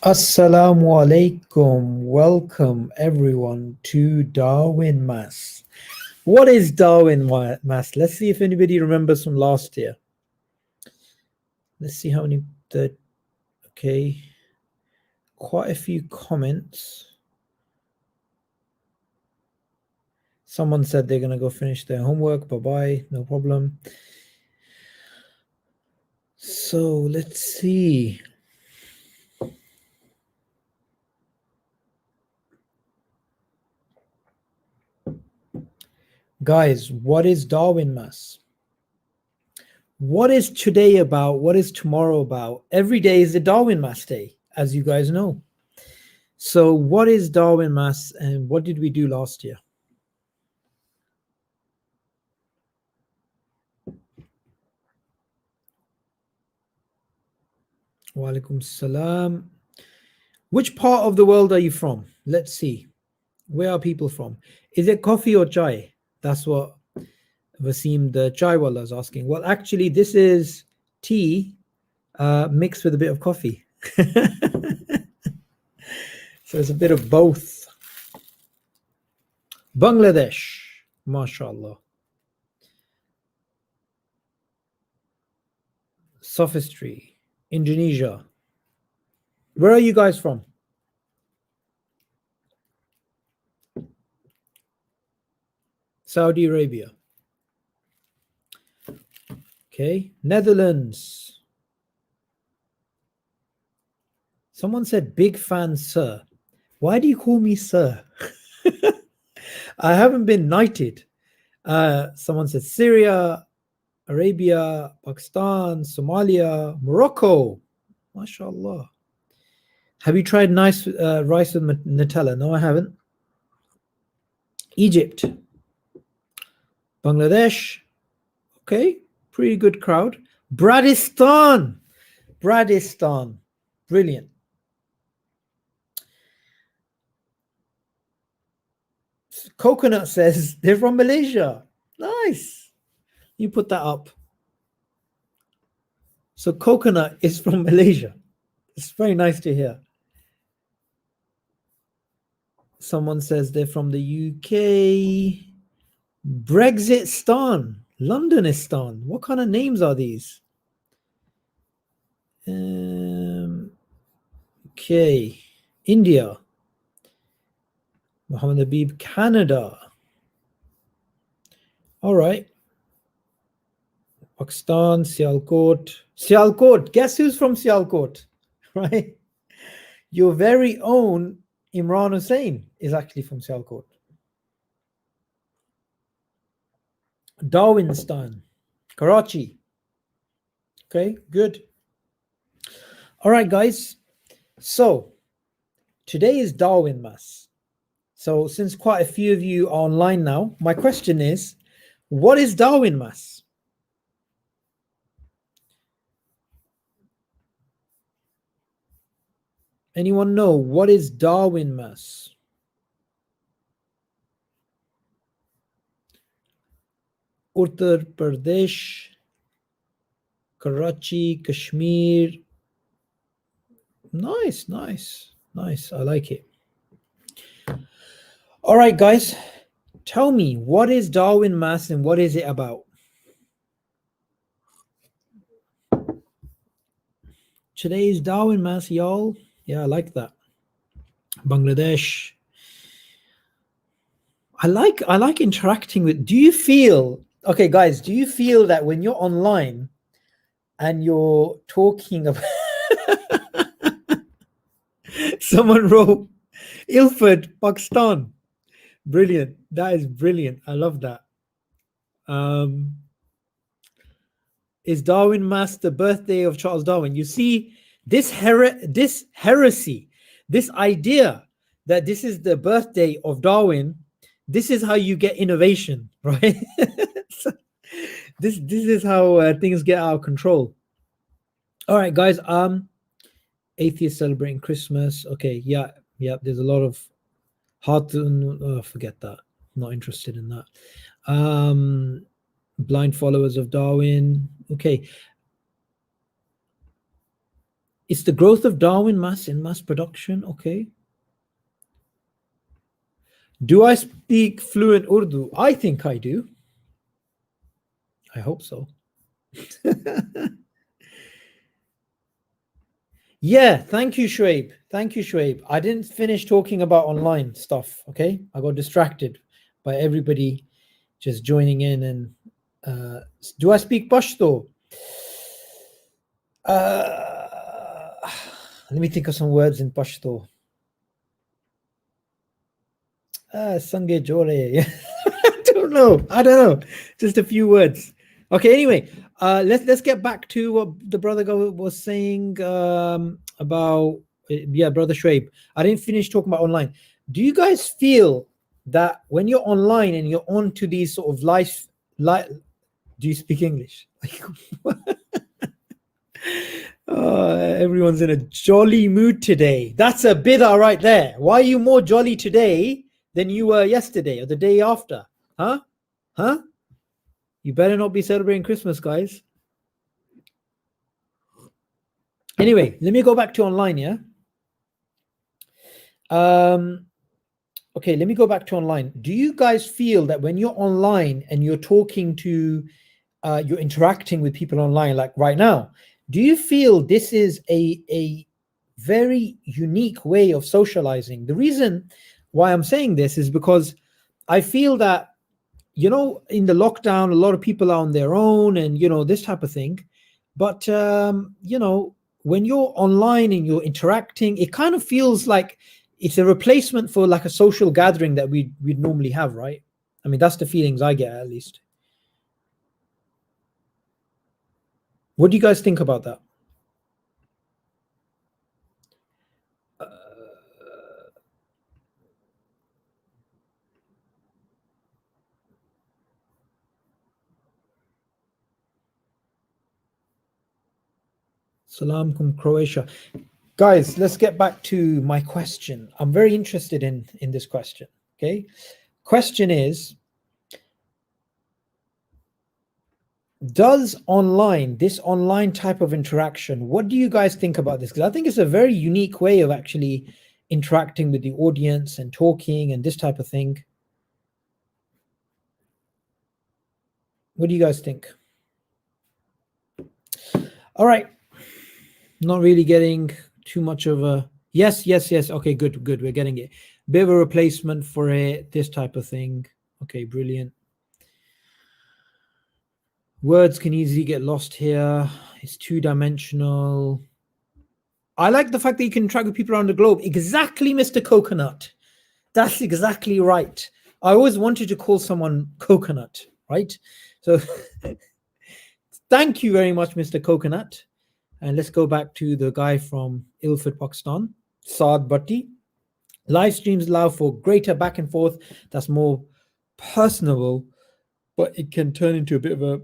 Assalamu alaikum. Welcome everyone to Darwinmas. What is Darwinmas? Let's see if anybody remembers from last year. Let's see how many. Okay, quite a few comments. Someone said they're gonna go finish their homework. Bye-bye, no problem. So let's see. Guys, what is Darwinmas? What is today about? What is tomorrow about? Every day is the Darwinmas day, as you guys know. So what is Darwinmas and what did we do last year? Wa alaikum salam. Which part of the world are you from? Let's see. Where are people from? Is it coffee or chai? That's what Wasim the chai wala is asking. Well, actually, this is tea mixed with a bit of coffee. So it's a bit of both. Bangladesh, mashallah. Sophistry, Indonesia. Where are you guys from? Saudi Arabia. Okay, Netherlands. Someone said, big fan, sir. Why do you call me sir? I haven't been knighted. Someone said Syria, Arabia, Pakistan, Somalia, Morocco. MashaAllah. Have you tried nice rice with Nutella? No, I haven't. Egypt. Bangladesh. Okay, pretty good crowd. Bradistan. Brilliant. Coconut says they're from Malaysia. Nice. You put that up. So Coconut is from Malaysia. It's very nice to hear. Someone says they're from the UK. Brexitstan. Londonistan. What kind of names are these? Okay. India. Muhammad Habib, Canada. All right. Pakistan, Sialkot. Guess who's from Sialkot? Right? Your very own Imran Hussain is actually from Sialkot. Darwinistan, Karachi. Okay, good. All right, guys. So today is Darwinmas. So since quite a few of you are online now, my question is, what is Darwinmas? Anyone know what is Darwinmas? Uttar Pradesh, Karachi, Kashmir. Nice. I like it. All right, guys. Tell me, what is Darwinmas and what is it about? Today is Darwinmas, y'all. Yeah, I like that. Bangladesh. I like interacting with. Do you feel, okay, guys, do you feel that when you're online and you're talking about someone wrote Ilford, Pakistan. Brilliant. That is brilliant. I love that. Is Darwinmas the birthday of Charles Darwin? You see, this heresy, this idea that this is the birthday of Darwin, this is how you get innovation, right? So this is how things get out of control. All right, guys. Atheists celebrating Christmas. Okay, yeah. There's a lot of hard to forget that. Not interested in that. Blind followers of Darwin. Okay. It's the growth of Darwinmas in mass production. Okay. Do I speak fluent Urdu? I think I do. I hope so. Yeah, thank you, Shoaib. Thank you, Shoaib. I didn't finish talking about online stuff, okay? I got distracted by everybody just joining in. And do I speak Pashto? Let me think of some words in Pashto. Sange Jore. I don't know. Just a few words. Okay, anyway, let's get back to what the brother was saying about brother Shoaib. I didn't finish talking about online. Do you guys feel that when you're online and you're on to these sort of do you speak English? Everyone's in a jolly mood today. That's a bid'ah right there. Why are you more jolly today than you were yesterday or the day after? Huh? You better not be celebrating Christmas, guys. Anyway, let me go back to online, yeah? Okay, let me go back to online. Do you guys feel that when you're online and you're talking to, you're interacting with people online, like right now, do you feel this is a very unique way of socializing? The reason why I'm saying this is because I feel that, you know, in the lockdown, a lot of people are on their own and, you know, this type of thing. But, you know, when you're online and you're interacting, it kind of feels like it's a replacement for like a social gathering that we'd normally have, right? I mean, that's the feelings I get, at least. What do you guys think about that? Salam from Croatia. Guys, let's get back to my question. I'm very interested in this question. Okay. Question is, does this online type of interaction, what do you guys think about this? Because I think it's a very unique way of actually interacting with the audience and talking and this type of thing. What do you guys think? All right. Not really getting too much of a yes. Okay, good. We're getting it. Bit of a replacement for it, this type of thing. Okay, brilliant. Words can easily get lost here. It's two-dimensional. I like the fact that you can interact with people around the globe. Exactly, Mr. Coconut. That's exactly right. I always wanted to call someone Coconut, right? So thank you very much, Mr. Coconut. And let's go back to the guy from Ilford, Pakistan, Saad Bhatti. Live streams allow for greater back and forth. That's more personable, but it can turn into a bit of a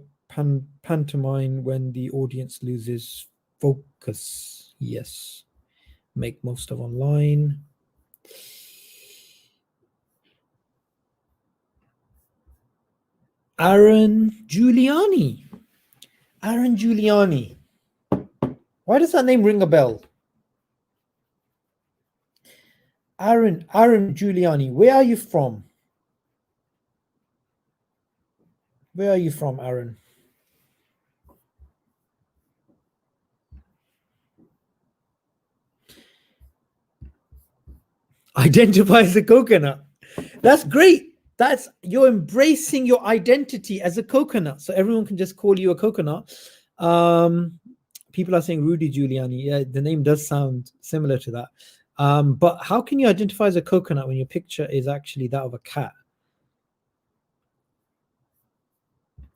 pantomime when the audience loses focus. Yes. Make most of online. Aaron Giuliani. Why does that name ring a bell? Aaron Giuliani. Where are you from? Aaron? Identify as a coconut. That's great. You're embracing your identity as a coconut. So everyone can just call you a coconut. People are saying Rudy Giuliani. Yeah, the name does sound similar to that. But how can you identify as a coconut when your picture is actually that of a cat?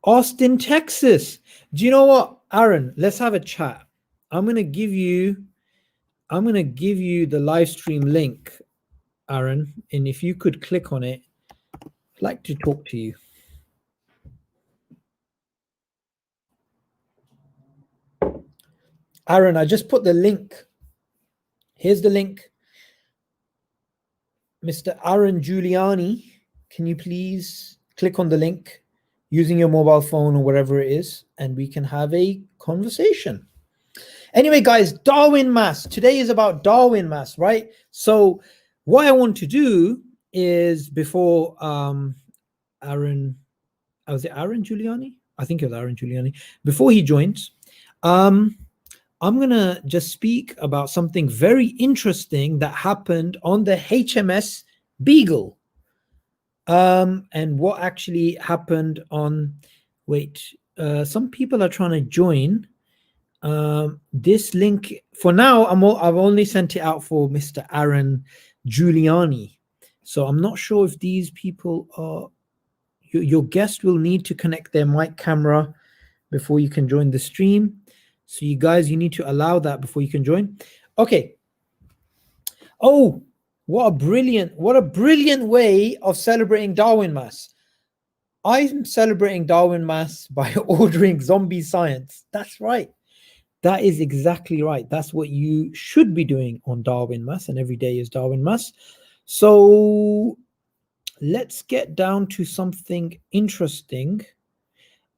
Austin, Texas. Do you know what, Aaron? Let's have a chat. I'm gonna give you the live stream link, Aaron, and if you could click on it, I'd like to talk to you. Aaron, I just put the link. Here's the link. Mr. Aaron Giuliani, can you please click on the link using your mobile phone or wherever it is, and we can have a conversation. Anyway, guys, Darwinmas. Today is about Darwinmas, right? So what I want to do is before Aaron, was it Aaron Giuliani? I think it was Aaron Giuliani. Before he joins, I'm gonna just speak about something very interesting that happened on the HMS Beagle. And what actually happened on, wait, some people are trying to join. This link for now, I've only sent it out for Mr. Aaron Giuliani. So I'm not sure if these people are, your guest will need to connect their mic camera before you can join the stream. So you guys, you need to allow that before you can join. Okay. Oh, what a brilliant way of celebrating Darwinmas. I'm celebrating Darwinmas by ordering zombie science. That's right. That is exactly right. That's what you should be doing on Darwinmas, and every day is Darwinmas. So let's get down to something interesting.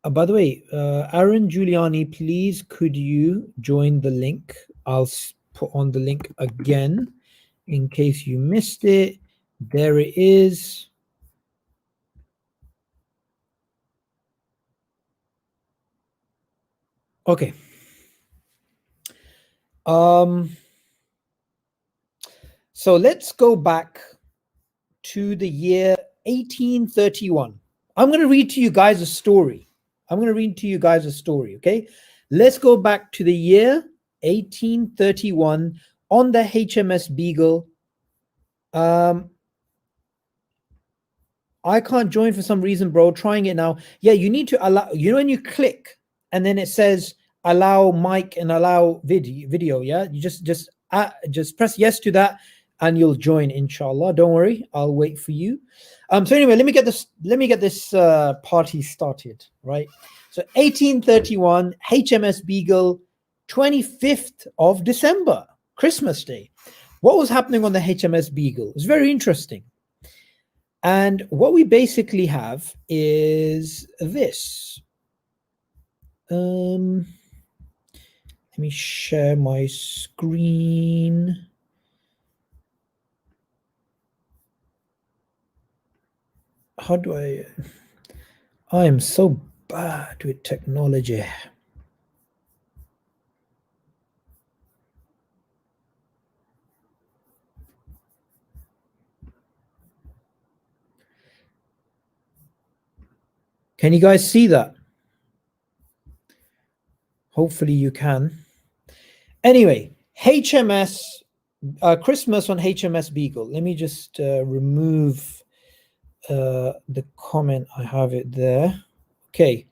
By the way, Aaron Giuliani, please could you join the link? I'll put on the link again in case you missed it. There it is. Okay. So let's go back to the year 1831. I'm going to read to you guys a story. Okay? Let's go back to the year 1831 on the HMS Beagle. I can't join for some reason, bro. Trying it now. Yeah, you need to allow, you know, when you click and then it says allow mic and allow video, yeah? You just press yes to that and you'll join, inshallah. Don't worry, I'll wait for you. So anyway, let me get this party started, right? So 1831, HMS Beagle, 25th of December, Christmas Day. What was happening on the HMS Beagle? It's very interesting. And what we basically have is this. Let me share my screen. How do I am so bad with technology. Can you guys see that? Hopefully you can. Anyway, HMS, Christmas on HMS Beagle. Let me just remove the comment. I have it there. Okay.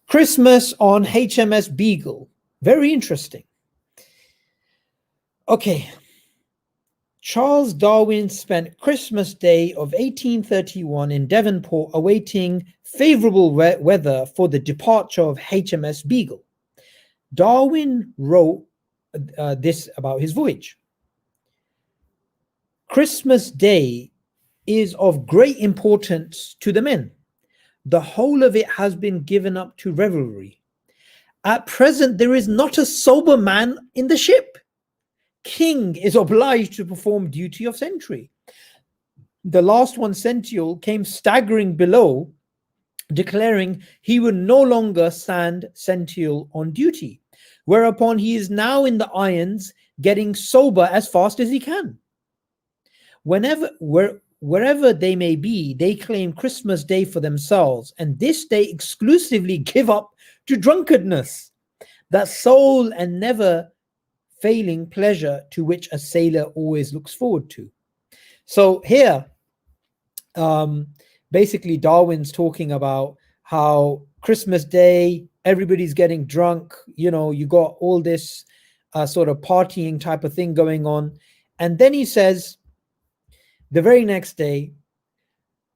Christmas on HMS Beagle. Very interesting. Okay. Charles Darwin spent Christmas Day of 1831 in Devonport awaiting favorable weather for the departure of HMS Beagle. Darwin wrote this about his voyage. Christmas Day is of great importance to the men. The whole of it has been given up to revelry. At present, there is not a sober man in the ship. King is obliged to perform duty of sentry. The last one, Sential, came staggering below, declaring he would no longer stand Sential on duty, whereupon he is now in the irons, getting sober as fast as he can. Wherever they may be, they claim Christmas Day for themselves, and this day exclusively give up to drunkenness, that sole and never failing pleasure to which a sailor always looks forward to. So here, basically Darwin's talking about how Christmas Day, everybody's getting drunk, you know, you got all this sort of partying type of thing going on. And then he says, the very next day,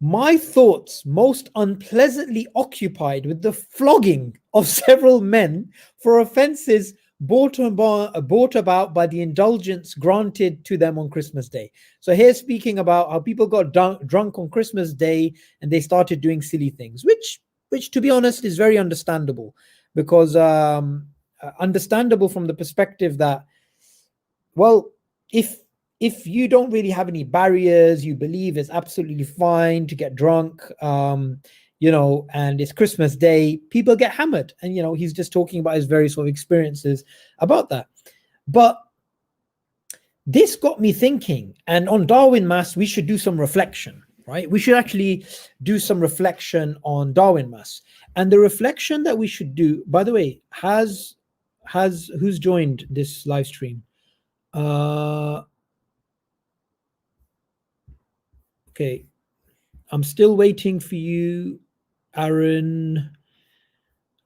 my thoughts most unpleasantly occupied with the flogging of several men for offenses brought about by the indulgence granted to them on Christmas Day. So here's speaking about how people got drunk on Christmas Day and they started doing silly things, which to be honest is very understandable, because understandable from the perspective that, well, if you don't really have any barriers, you believe it's absolutely fine to get drunk, you know, and it's Christmas Day, people get hammered. And, you know, he's just talking about his various sort of experiences about that. But this got me thinking, and on Darwinmas, we should do some reflection, right? We should actually do some reflection on Darwinmas. And the reflection that we should do, by the way, who's joined this live stream? Okay, I'm still waiting for you, Aaron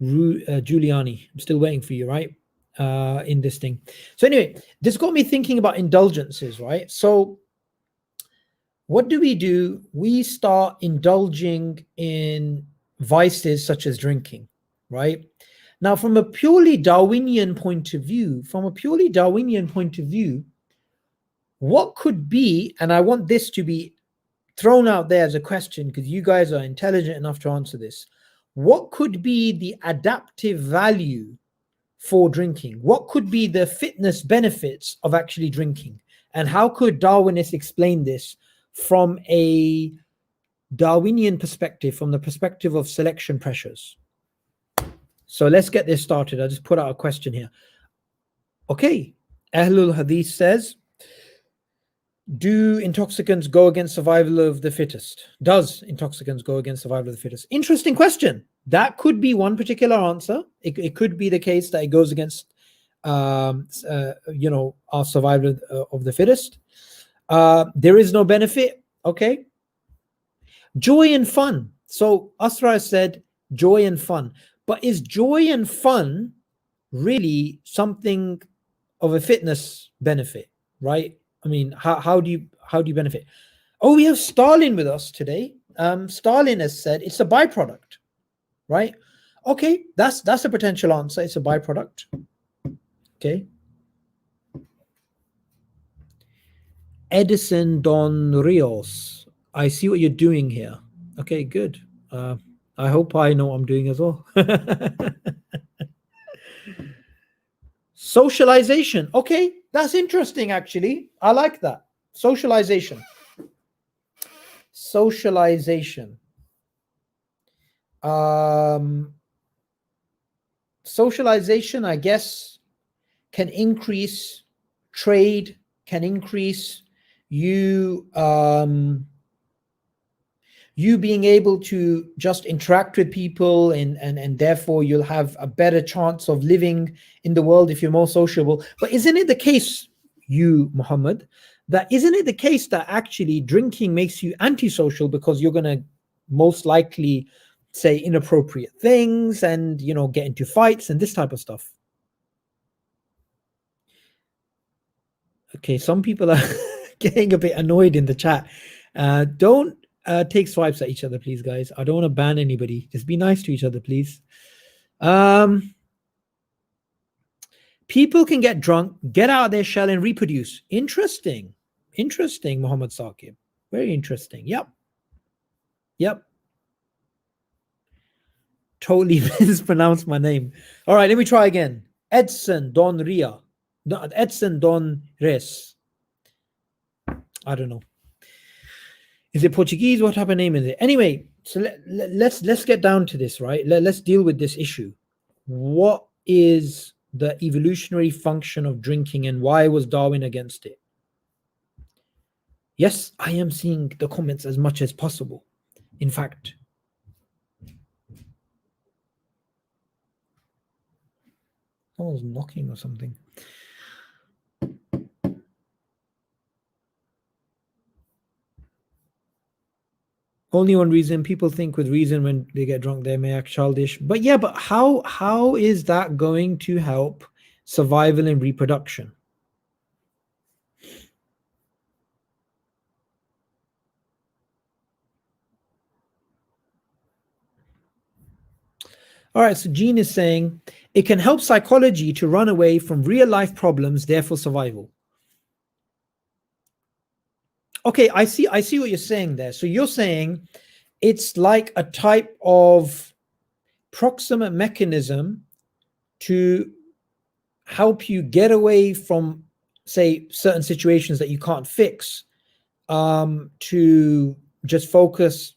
Giuliani. I'm still waiting for you, right? In this thing. So anyway, this got me thinking about indulgences, right? So what do? We start indulging in vices such as drinking, right? Now, from a purely Darwinian point of view, what could be, and I want this to be thrown out there as a question because you guys are intelligent enough to answer this. What could be the adaptive value for drinking? What could be the fitness benefits of actually drinking? And how could Darwinists explain this from a Darwinian perspective, from the perspective of selection pressures? So let's get this started. I'll just put out a question here. Okay, Ahlul Hadith says, do intoxicants go against survival of the fittest? Does intoxicants go against survival of the fittest? Interesting question. That could be one particular answer. It could be the case that it goes against, you know, our survival of the fittest. There is no benefit. Okay. Joy and fun. So Asra said joy and fun. But is joy and fun really something of a fitness benefit, right? I mean, how do you benefit? Oh, we have Stalin with us today. Stalin has said it's a byproduct, right? Okay, that's a potential answer. It's a byproduct. Okay. Edison Don Rios, I see what you're doing here. Okay, good. I hope I know what I'm doing as well. Socialization. Okay, that's interesting, actually. I like that. Socialization. Socialization, I guess, can increase trade, can increase you being able to just interact with people, and therefore you'll have a better chance of living in the world if you're more sociable. But isn't it the case, Muhammad, isn't it the case that actually drinking makes you antisocial because you're going to most likely say inappropriate things and, you know, get into fights and this type of stuff? Okay, some people are getting a bit annoyed in the chat. Don't take swipes at each other, please, guys. I don't want to ban anybody. Just be nice to each other, please. People can get drunk, get out of their shell, and reproduce. Interesting, Muhammad Saqib. Very interesting. Yep. Totally mispronounced my name. All right, let me try again. Edson Don Res. I don't know. Is it Portuguese? What type of name is it? Anyway, so let's get down to this, right? Let's deal with this issue. What is the evolutionary function of drinking, and why was Darwin against it? Yes, I am seeing the comments as much as possible. In fact, someone's knocking or something. Only one reason. People think with reason when they get drunk they may act childish. But yeah, but how is that going to help survival and reproduction? All right, so Jean is saying it can help psychology to run away from real life problems, therefore survival. Okay, I see what you're saying there. So you're saying it's like a type of proximate mechanism to help you get away from, say, certain situations that you can't fix, to just focus.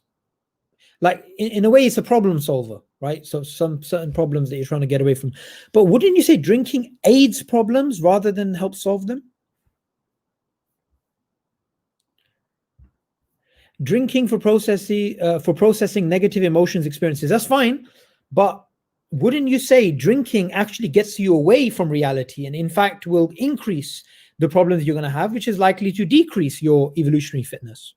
Like in a way, it's a problem solver, right? So some certain problems that you're trying to get away from. But wouldn't you say drinking aids problems rather than help solve them? Drinking for processing negative emotions experiences, that's fine, but wouldn't you say drinking actually gets you away from reality and in fact will increase the problems you're going to have, which is likely to decrease your evolutionary fitness?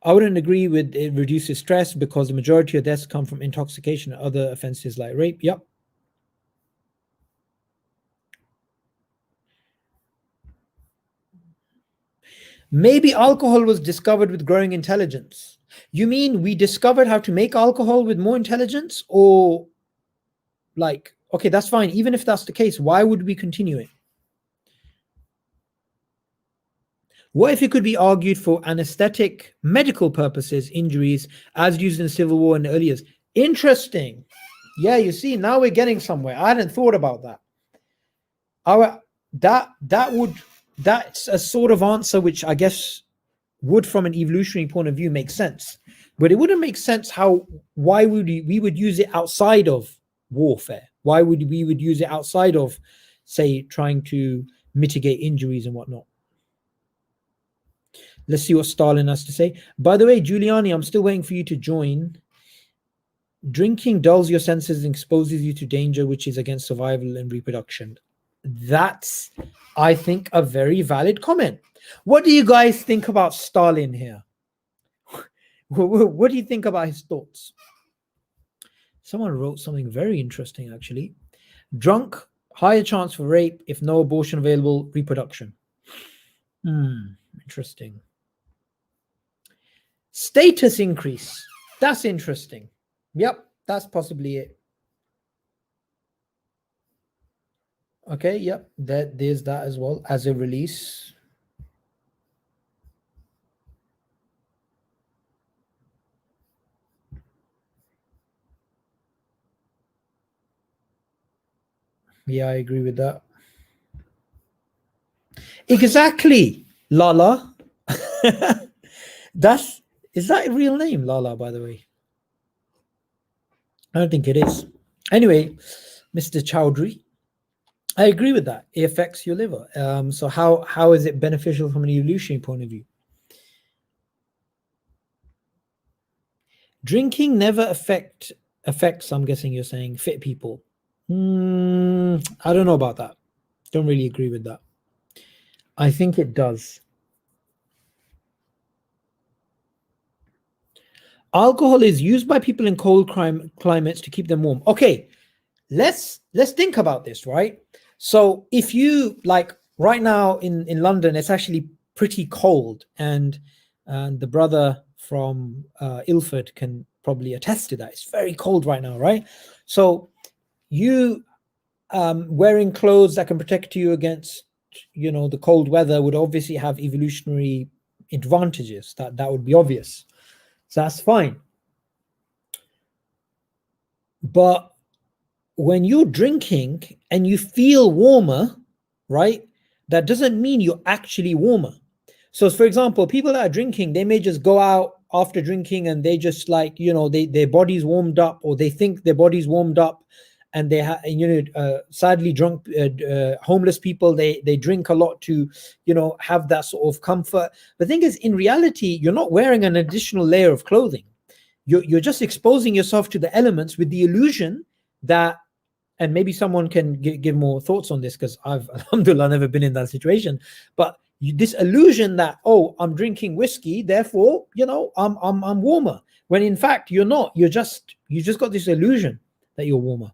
I wouldn't agree with it reduces stress because the majority of deaths come from intoxication and other offenses like rape. Yep. Maybe alcohol was discovered with growing intelligence. You mean we discovered how to make alcohol with more intelligence? Or like, okay, that's fine. Even if that's the case, why would we continue it? What if it could be argued for anesthetic medical purposes, injuries, as used in the Civil War and the early years? Interesting. Yeah, you see, now we're getting somewhere. I hadn't thought about that. That's a sort of answer which I guess would, from an evolutionary point of view, make sense. But it wouldn't make sense why would we would use it outside of warfare? Why would we would use it outside of, say, trying to mitigate injuries and whatnot? Let's see what Stalin has to say. By the way, Giuliani, I'm still waiting for you to join. Drinking dulls your senses and exposes you to danger, which is against survival and reproduction. That's, I think, a very valid comment. What do you guys think about Stalin here? What do you think about his thoughts? Someone wrote something very interesting, actually. Drunk, higher chance for rape if no abortion available, reproduction. Interesting. Status increase. That's interesting. Yep, that's possibly it. Okay, yep, there's that as well as a release. Yeah, I agree with that. Exactly, Lala. Is that a real name, Lala, by the way? I don't think it is. Anyway, Mr. Chowdhury, I agree with that. It affects your liver. So how is it beneficial from an evolutionary point of view? Drinking never affects, I'm guessing you're saying, fit people. I don't know about that. Don't really agree with that. I think it does. Alcohol is used by people in cold climates to keep them warm. Okay, let's think about this, right? So if you, like, right now in London, it's actually pretty cold, and the brother from Ilford can probably attest to that. It's very cold right now, right? So you wearing clothes that can protect you against, the cold weather would obviously have evolutionary advantages. That would be obvious. So that's fine. But when you're drinking and you feel warmer, right, that doesn't mean you're actually warmer. So, for example, people that are drinking, they may just go out after drinking and they just, like, their body's warmed up, or they think their body's warmed up, and they have, sadly, drunk, homeless people, they drink a lot to, have that sort of comfort. The thing is, in reality, you're not wearing an additional layer of clothing. You're just exposing yourself to the elements with the illusion that, and maybe someone can give more thoughts on this, because I've, alhamdulillah, never been in that situation, but this illusion that, oh, I'm drinking whiskey, therefore, I'm warmer, when in fact you're not. You just got this illusion that you're warmer.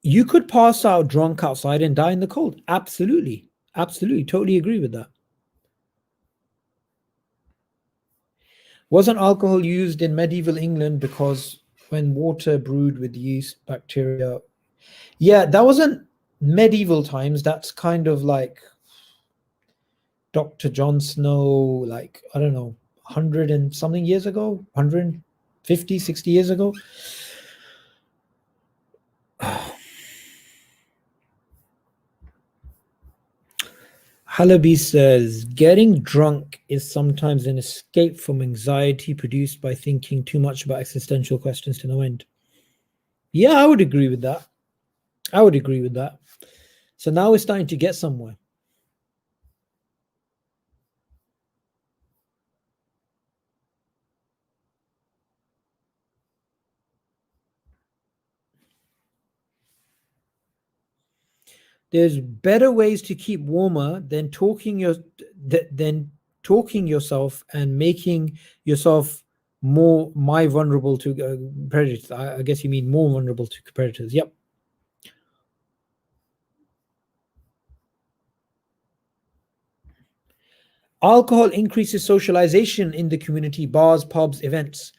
You could pass out drunk outside and die in the cold. Absolutely. Totally agree with that. Wasn't alcohol used in medieval England because when water brewed with yeast bacteria? Yeah, that wasn't medieval times. That's kind of like Dr. Jon Snow, like, I don't know, 100 and something years ago, 150, 60 years ago. Halaby says, getting drunk is sometimes an escape from anxiety produced by thinking too much about existential questions to no end. Yeah, I would agree with that. I would agree with that. So now we're starting to get somewhere. There's better ways to keep warmer than talking yourself and making yourself more vulnerable to predators. I guess you mean more vulnerable to predators. Yep. Alcohol increases socialization in the community, bars, pubs, events.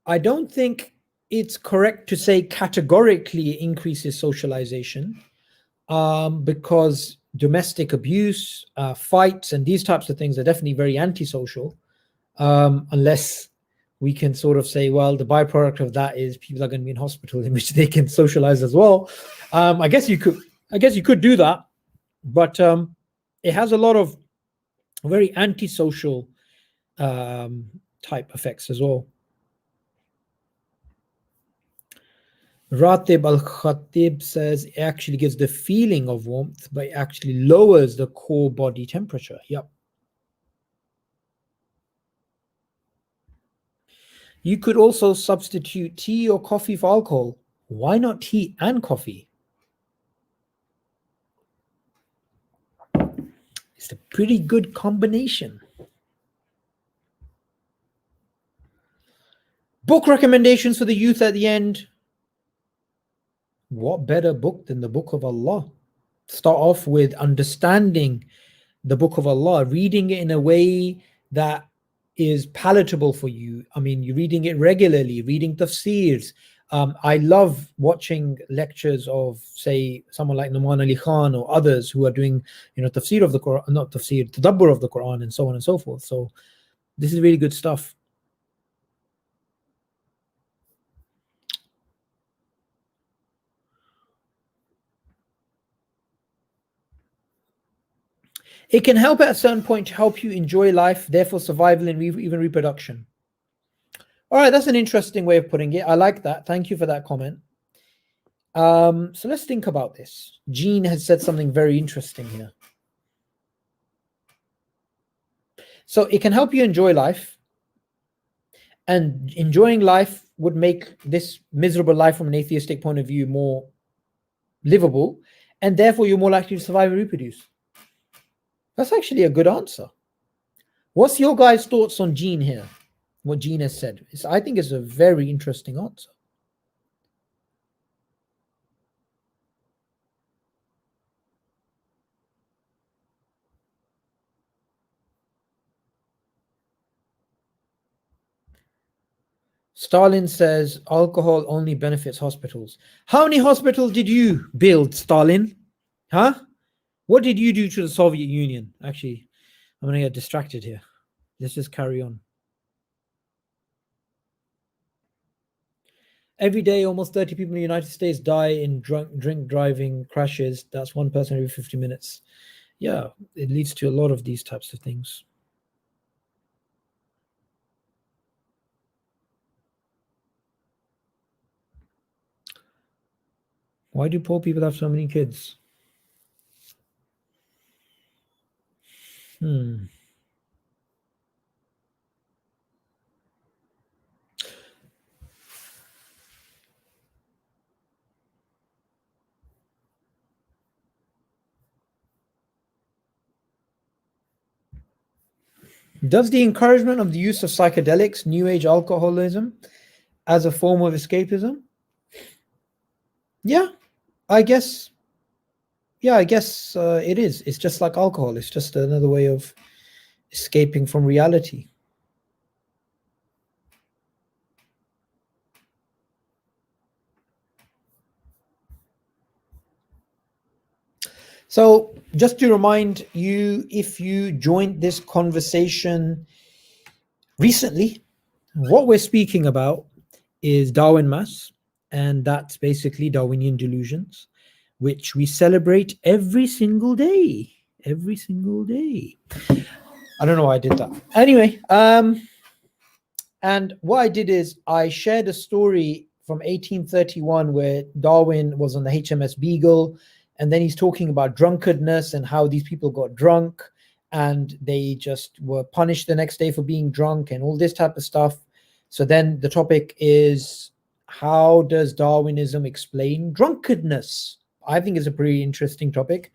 I don't think it's correct to say categorically it increases socialization, because domestic abuse, fights, and these types of things are definitely very antisocial, unless we can sort of say, well, the byproduct of that is people are going to be in hospital in which they can socialize as well. I guess you could do that, but it has a lot of very antisocial type effects as well. Ratib al-Khatib says it actually gives the feeling of warmth, but it actually lowers the core body temperature. Yep. You could also substitute tea or coffee for alcohol. Why not tea and coffee? It's a pretty good combination. Book recommendations for the youth at the end. What better book than the Book of Allah? Start off with understanding the Book of Allah, reading it in a way that is palatable for you. I mean, you're reading it regularly, reading tafsirs. I love watching lectures of, say, someone like Numan Ali Khan or others who are doing, tafsir of the Quran, not tafsir, tadabbur of the Quran, and so on and so forth. So this is really good stuff. It can help at a certain point to help you enjoy life, therefore survival and even reproduction. All right, that's an interesting way of putting it. I like that. Thank you for that comment. So let's think about this. Jean has said something very interesting here. So it can help you enjoy life, and enjoying life would make this miserable life from an atheistic point of view more livable, and therefore you're more likely to survive and reproduce. That's actually a good answer. What's your guys' thoughts on Jean here? What Jean has said. I think it's a very interesting answer. Stalin says alcohol only benefits hospitals. How many hospitals did you build, Stalin? Huh? What did you do to the Soviet Union? Actually, I'm going to get distracted here. Let's just carry on. Every day, almost 30 people in the United States die in drink driving crashes. That's one person every 50 minutes. Yeah, it leads to a lot of these types of things. Why do poor people have so many kids? Does the encouragement of the use of psychedelics, new age alcoholism, as a form of escapism? Yeah, I guess. Yeah, I guess it is. It's just like alcohol. It's just another way of escaping from reality. So, just to remind you, if you joined this conversation recently, what we're speaking about is Darwinmas, and that's basically Darwinian delusions, which we celebrate every single day. Every single day. I don't know why I did that. Anyway, and what I did is I shared a story from 1831 where Darwin was on the HMS Beagle, and then he's talking about drunkenness and how these people got drunk and they just were punished the next day for being drunk and all this type of stuff. So then the topic is, how does Darwinism explain drunkenness? I think it's a pretty interesting topic.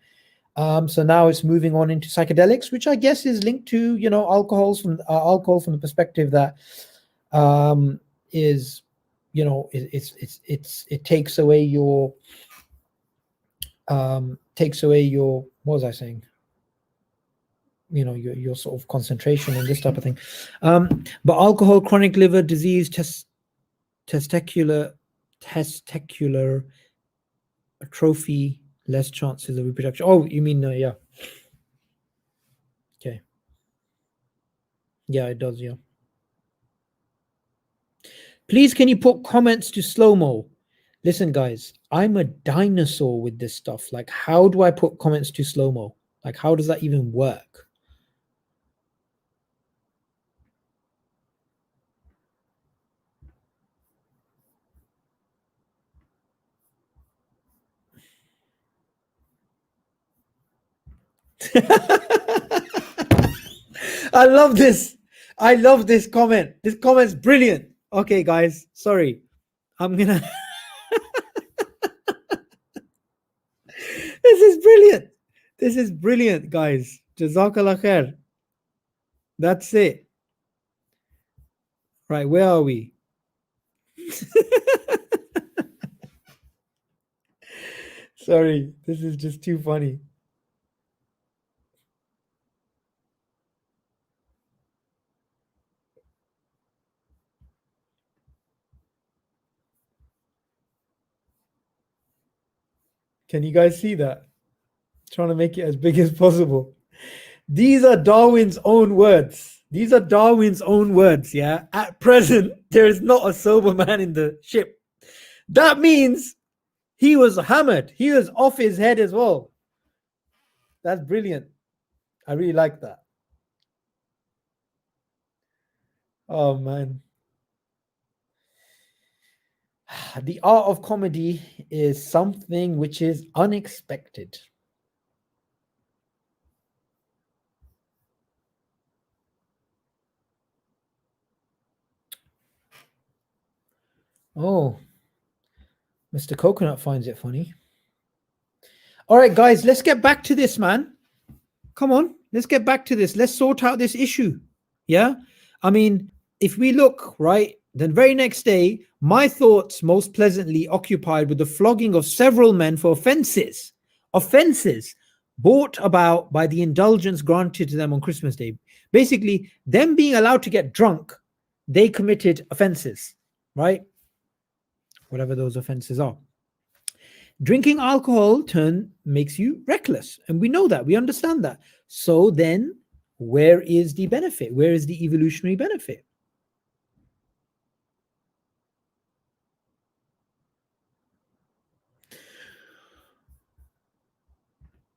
So now it's moving on into psychedelics, which I guess is linked to, you know, alcohol from the perspective that is, you know, it takes away your what was I saying? You know, your sort of concentration and this type of thing. But alcohol, chronic liver disease, testicular atrophy, less chances of reproduction. Oh, you mean yeah. Okay. Yeah, it does. Yeah. Please, can you put comments to slow-mo? Listen, guys, I'm a dinosaur with this stuff. Like, how do I put comments to slow-mo? Like, how does that even work? I love this. I love this comment. This comment's brilliant. Okay, guys, sorry. I'm gonna This is brilliant. This is brilliant, guys. Jazakallah khair. That's it. Right, where are we? Sorry, this is just too funny. Can you guys see that? Trying to make it as big as possible. These are Darwin's own words. These are Darwin's own words, yeah? At present, there is not a sober man in the ship. That means he was hammered. He was off his head as well. That's brilliant. I really like that. Oh, man. The art of comedy is something which is unexpected. Oh, Mr. Coconut finds it funny. All right, guys, let's get back to this, man. Come on, let's get back to this. Let's sort out this issue. Yeah. I mean, if we look, right, the very next day, my thoughts most pleasantly occupied with the flogging of several men for offenses brought about by the indulgence granted to them on Christmas Day. Basically, them being allowed to get drunk, they committed offenses, right? Whatever those offenses are. Drinking alcohol makes you reckless, and we know that, we understand that. So then, where is the benefit? Where is the evolutionary benefit?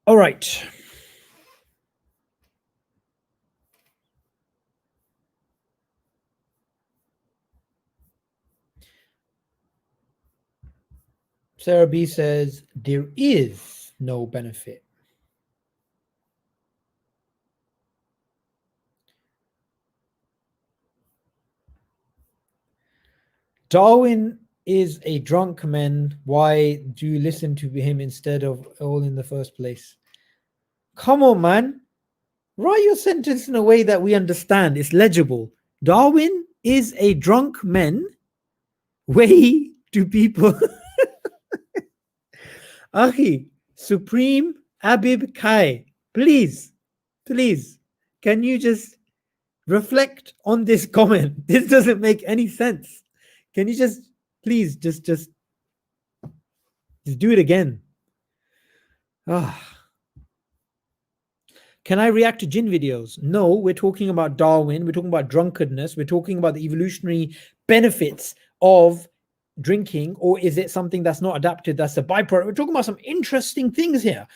All right. Sarah B says there is no benefit. Darwin is a drunk man. Why do you listen to him instead of all in the first place? Come on, man. Write your sentence in a way that we understand. It's legible. Darwin is a drunk man. Way do people Ahi, Supreme Abib Kai, please, can you just reflect on this comment? This doesn't make any sense. Can you just, please, just do it again? Ah, Can I react to jinn videos? No, we're talking about Darwin. We're talking about drunkenness. We're talking about the evolutionary benefits of drinking, or is it something that's not adapted? That's a byproduct. We're talking about some interesting things here.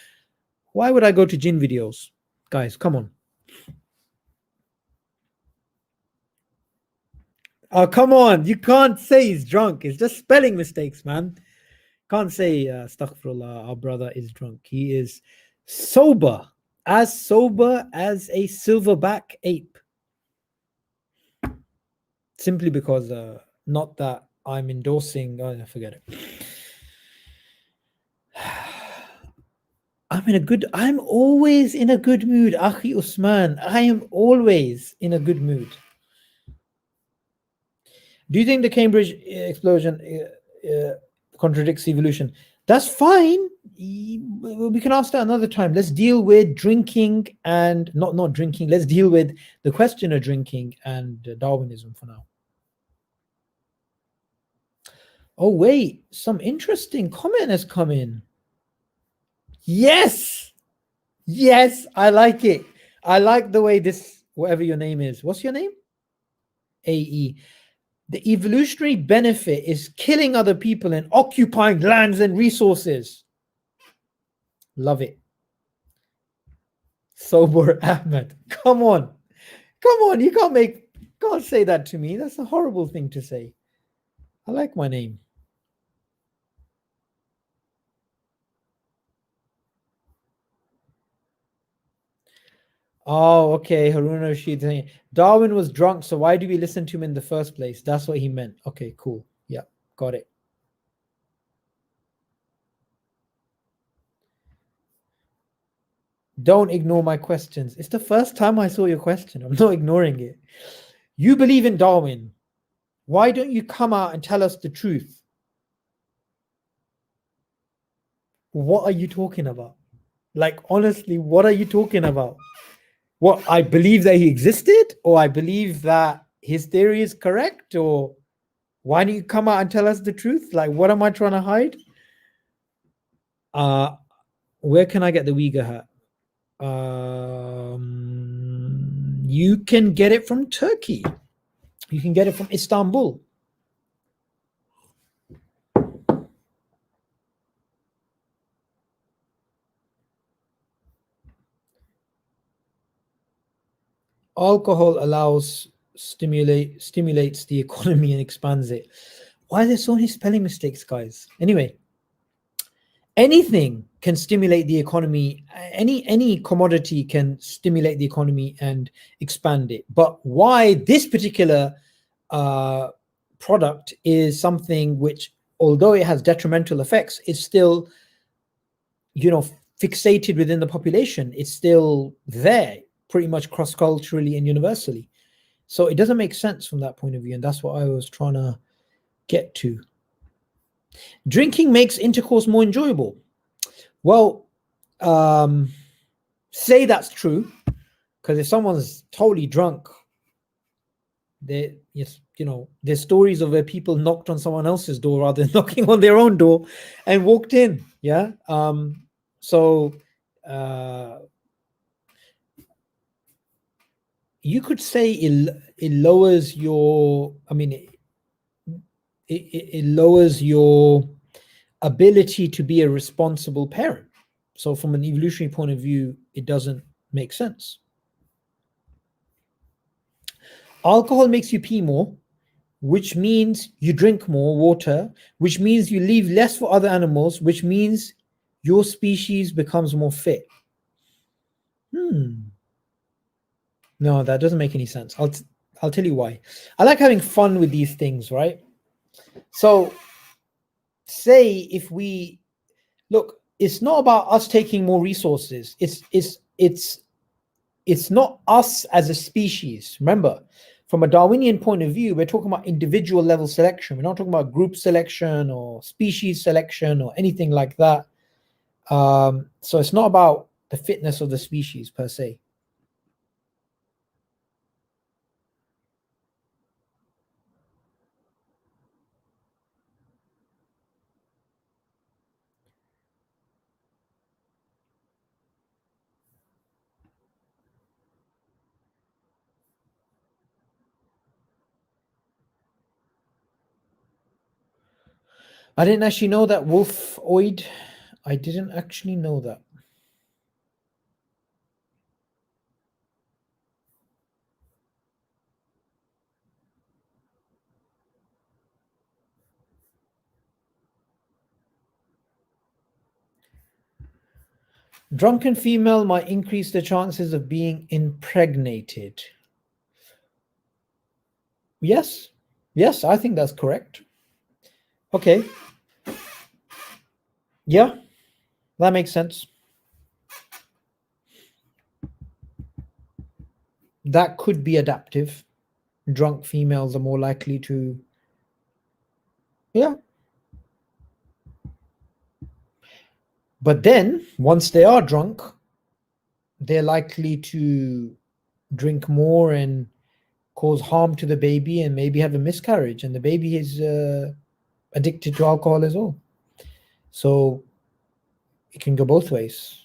Why would I go to jinn videos? Guys, come on. Oh, come on. You can't say he's drunk. It's just spelling mistakes, man. Can't say, astaghfirullah, our brother is drunk. He is sober as a silverback ape. Simply because, not that I'm endorsing, oh, forget it. I'm always in a good mood, Akhi Usman. I am always in a good mood. Do you think the Cambridge explosion contradicts evolution? That's fine. We can ask that another time. Let's deal with drinking and not drinking. Let's deal with the question of drinking and Darwinism for now. Oh, wait. Some interesting comment has come in. Yes. Yes, I like it. I like the way this, whatever your name is. What's your name? AE. The evolutionary benefit is killing other people and occupying lands and resources. Love it. Sober Ahmed. Come on. Come on. You can't say that to me. That's a horrible thing to say. I like my name. Oh, okay. Harun Rashid saying Darwin was drunk, so why do we listen to him in the first place? That's what he meant. Okay, cool. Yeah, got it. Don't ignore my questions. It's the first time I saw your question. I'm not ignoring it. You believe in Darwin. Why don't you come out and tell us the truth? What are you talking about? Like, honestly, what are you talking about? What, I believe that he existed, or I believe that his theory is correct, or why don't you come out and tell us the truth? Like, what am I trying to hide? Where can I get the Uyghur hat? You can get it from Turkey. You can get it from Istanbul. Alcohol stimulates the economy and expands it. Why are there so many spelling mistakes, guys? Anyway, anything can stimulate the economy. Any commodity can stimulate the economy and expand it. But why this particular product is something which, although it has detrimental effects, is still, fixated within the population. It's still there, pretty much cross-culturally and universally. So it doesn't make sense from that point of view, and that's what I was trying to get to. Drinking makes intercourse more enjoyable. Well, say that's true, because if someone's totally drunk, there's stories of where people knocked on someone else's door rather than knocking on their own door and walked in. Yeah. So you could say it lowers your, it lowers your ability to be a responsible parent. So from an evolutionary point of view, it doesn't make sense. Alcohol makes you pee more, which means you drink more water, which means you leave less for other animals, which means your species becomes more fit. No, that doesn't make any sense. I'll tell you why. I like having fun with these things, right? So say if we look, it's not about us taking more resources. It's not us as a species. Remember, from a Darwinian point of view, we're talking about individual level selection. We're not talking about group selection or species selection or anything like that. So it's not about the fitness of the species per se. I didn't actually know that, Wolfoid. I didn't actually know that. Drunken female might increase the chances of being impregnated. Yes. Yes, I think that's correct. Okay. Yeah, that makes sense. That could be adaptive. Drunk females are more likely to. Yeah. But then, once they are drunk, they're likely to drink more and cause harm to the baby and maybe have a miscarriage. And the baby is addicted to alcohol as well. So it can go both ways.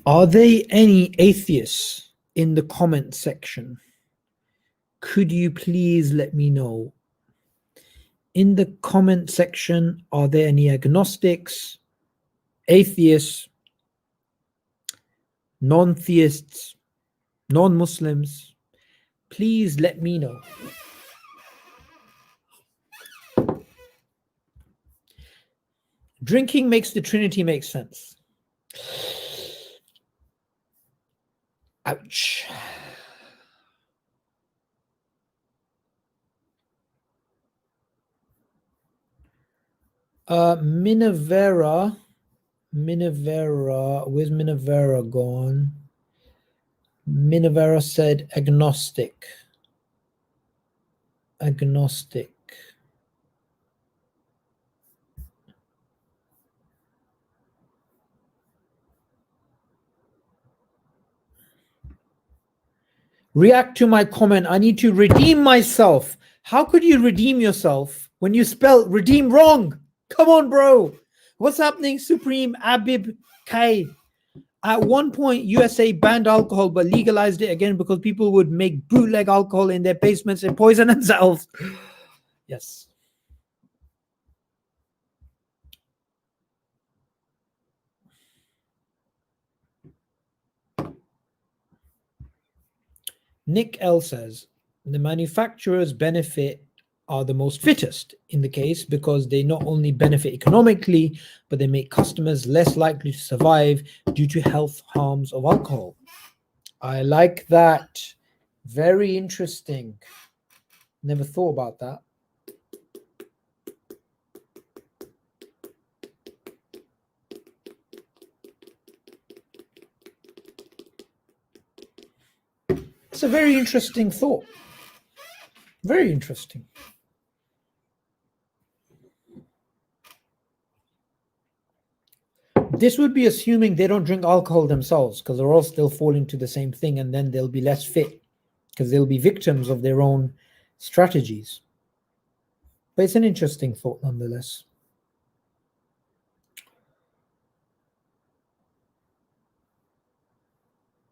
Are there any atheists in the comment section? Could you please let me know? In the comment section, are there any agnostics, atheists, non-theists, non-Muslims? Please let me know. Drinking makes the Trinity make sense. Ouch. Minavera, where's Minavera gone? Minavera said agnostic. Agnostic. React to my comment. I need to redeem myself. How could you redeem yourself when you spell redeem wrong? Come on, bro. What's happening, Supreme Abib K? At one point, USA banned alcohol but legalized it again because people would make bootleg alcohol in their basements and poison themselves. Yes. Nick L says the manufacturers benefit are the most fittest in the case because they not only benefit economically, but they make customers less likely to survive due to health harms of alcohol. I like that. Very interesting. Never thought about that. It's a very interesting thought. Very interesting. This would be assuming they don't drink alcohol themselves because they're all still falling to the same thing, and then they'll be less fit because they'll be victims of their own strategies. But it's an interesting thought nonetheless.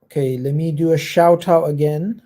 Okay, let me do a shout out again.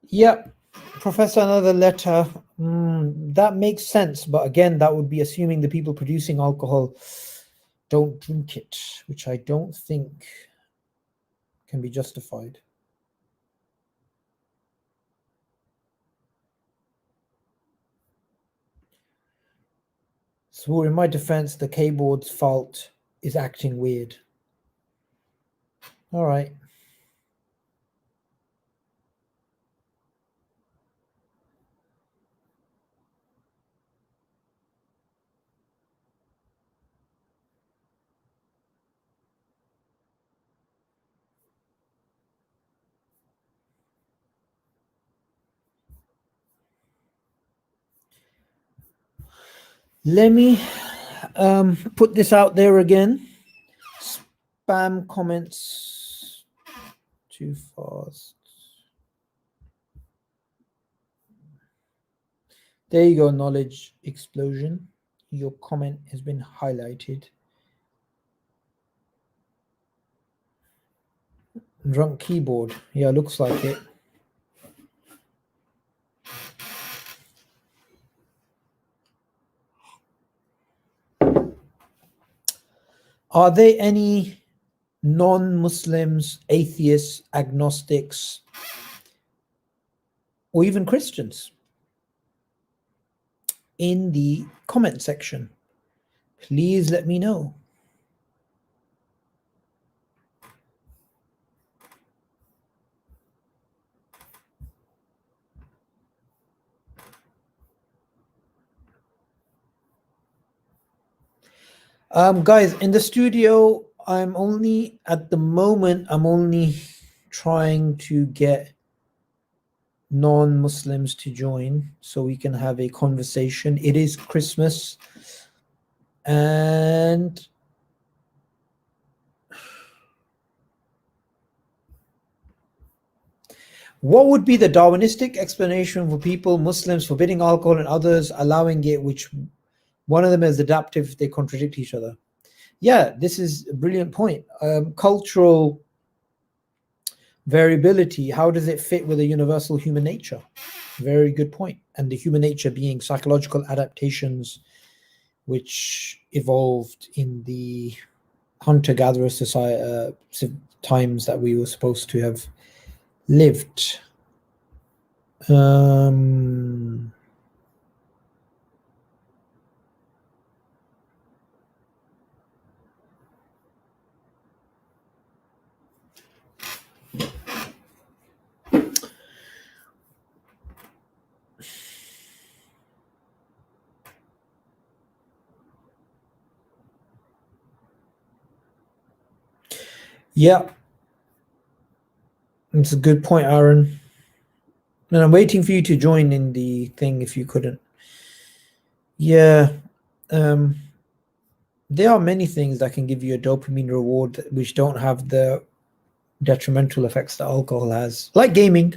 Yep, Professor, another letter. That makes sense, but again, that would be assuming the people producing alcohol don't drink it, which I don't think can be justified. So in my defense, the keyboard's fault is acting weird. All right. Let me put this out there again. Spam comments too fast. There you go, knowledge explosion. Your comment has been highlighted. Drunk keyboard. Yeah, looks like it. Are there any non-Muslims, atheists, agnostics, or even Christians in the comment section? Please let me know. Guys, in the studio, I'm only trying to get non-Muslims to join so we can have a conversation. It is Christmas, and what would be the Darwinistic explanation for people, Muslims forbidding alcohol and others allowing it, which one of them is adaptive, they contradict each other? Yeah, this is a brilliant point. Cultural variability, how does it fit with a universal human nature? Very good point. And the human nature being psychological adaptations which evolved in the hunter-gatherer society times that we were supposed to have lived. Yeah, it's a good point, Aaron. And I'm waiting for you to join in the thing if you couldn't. Yeah, there are many things that can give you a dopamine reward which don't have the detrimental effects that alcohol has, like gaming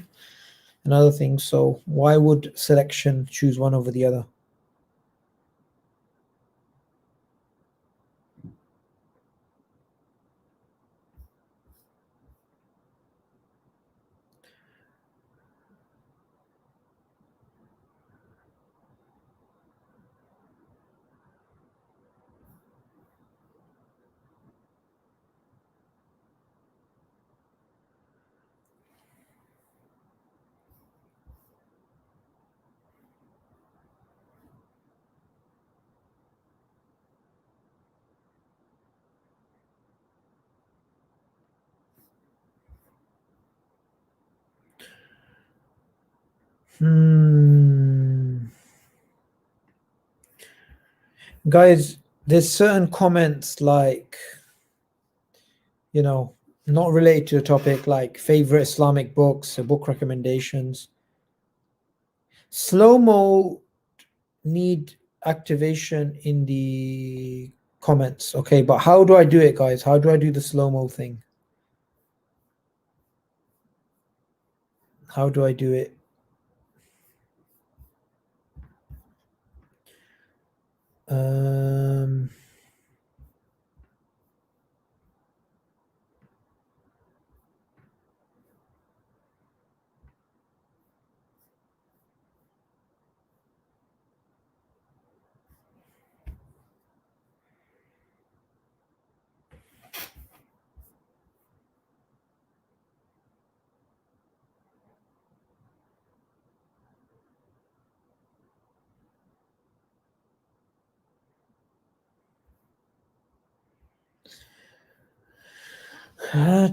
and other things. So why would selection choose one over the other? Guys, there's certain comments like, not related to the topic, like favorite Islamic books or book recommendations. Slow-mo need activation in the comments. Okay, but how do I do it, guys? How do I do the slow-mo thing? How do I do it?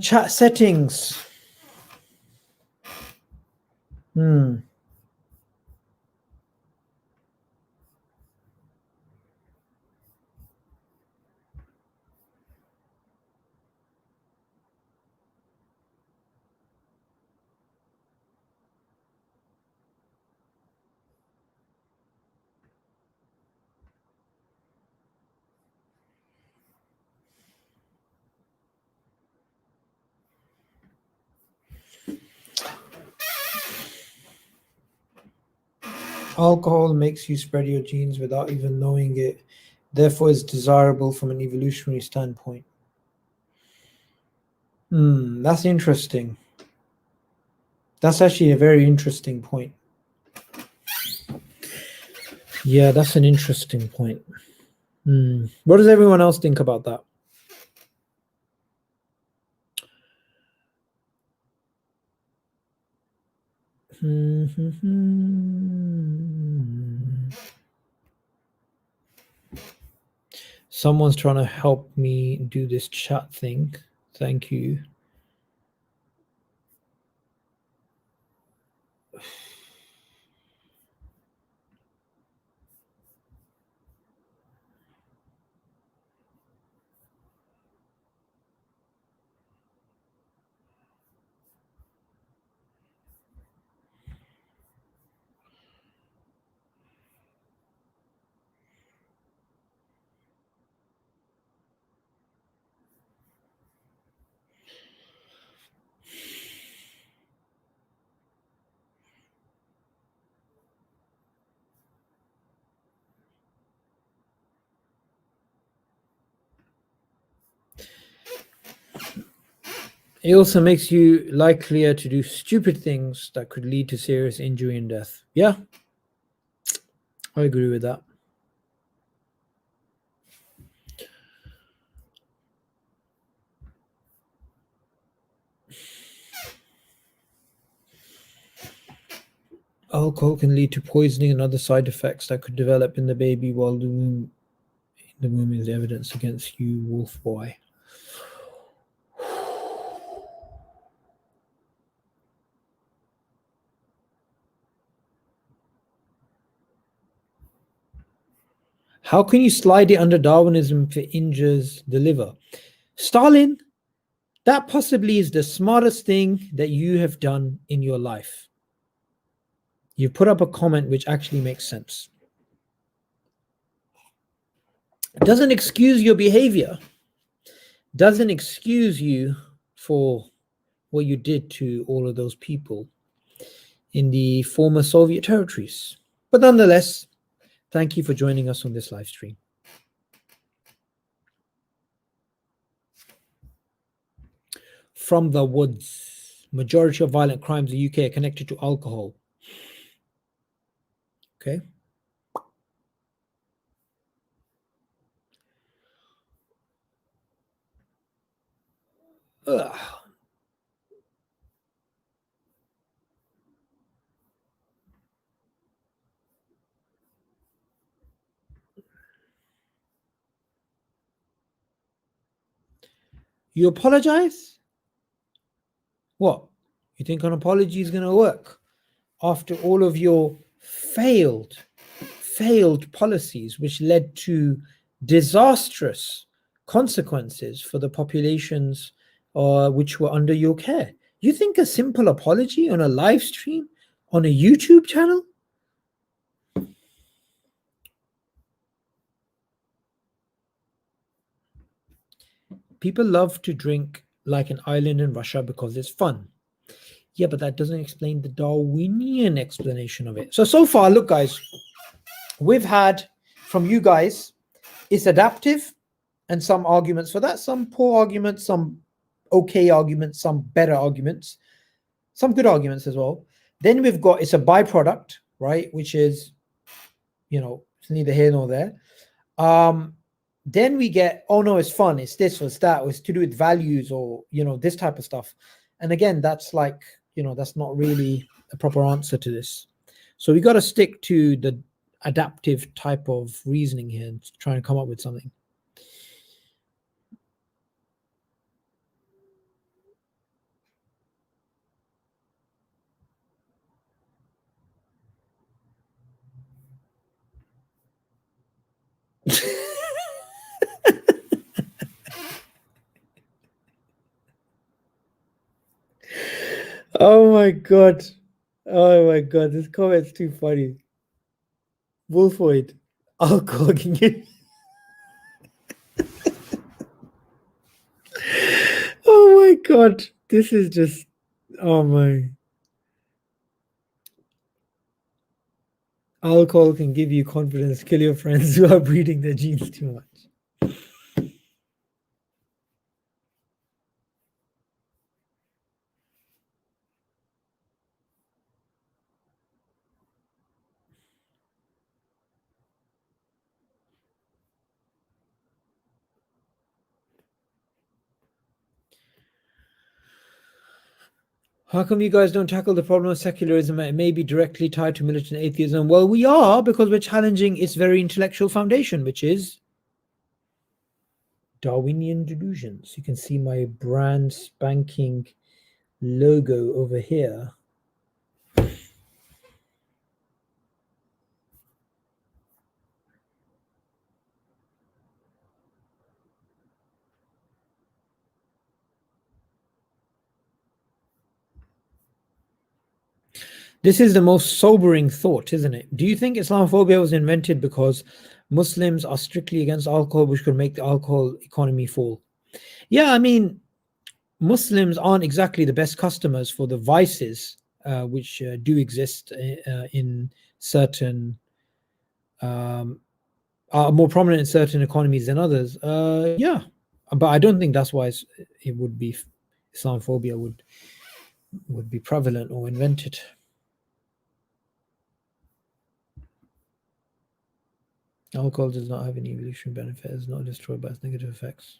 Chat settings. Alcohol makes you spread your genes without even knowing it, therefore is desirable from an evolutionary standpoint. That's interesting. That's actually a very interesting point. Yeah, that's an interesting point. What does everyone else think about that? Someone's trying to help me do this chat thing. Thank you. It also makes you likelier to do stupid things that could lead to serious injury and death. Yeah, I agree with that. Alcohol can lead to poisoning and other side effects that could develop in the baby while the womb is evidence against you, wolf boy. How can you slide it under Darwinism if it injures the liver? Stalin, that possibly is the smartest thing that you have done in your life. You put up a comment which actually makes sense. It doesn't excuse your behavior, doesn't excuse you for what you did to all of those people in the former Soviet territories. But nonetheless, thank you for joining us on this live stream. From the woods, majority of violent crimes in the UK are connected to alcohol. Okay. Ugh. You apologize? What? You think an apology is going to work after all of your failed policies, which led to disastrous consequences for the populations which were under your care? You think a simple apology on a live stream on a YouTube channel? People love to drink like an island in Russia because it's fun. Yeah, but that doesn't explain the Darwinian explanation of it. So far, look, guys, we've had from you guys, it's adaptive and some arguments for that, some poor arguments, some okay arguments, some better arguments, some good arguments as well. Then we've got it's a byproduct, right? Which is, it's neither here nor there. Then we get, oh no, it's fun, it's this, it's that, it's to do with values or this type of stuff. And again, that's like, that's not really a proper answer to this. So we got to stick to the adaptive type of reasoning here and try and come up with something. Oh my god, this comment's too funny. Wolfoid, alcohol can get oh my god, this is just, oh my, Alcohol can give you confidence, kill your friends who are breeding their genes too much. How come you guys don't tackle the problem of secularism? It may be directly tied to militant atheism. Well, we are, because we're challenging its very intellectual foundation, which is Darwinian delusions. You can see my brand spanking logo over here. This is the most sobering thought, isn't it? Do you think Islamophobia was invented because Muslims are strictly against alcohol, which could make the alcohol economy fall? Yeah, I mean, Muslims aren't exactly the best customers for the vices which do exist in certain, are more prominent in certain economies than others. Yeah, but I don't think that's why it would be Islamophobia would be prevalent or invented. Alcohol does not have any evolutionary benefit. It is not destroyed by its negative effects.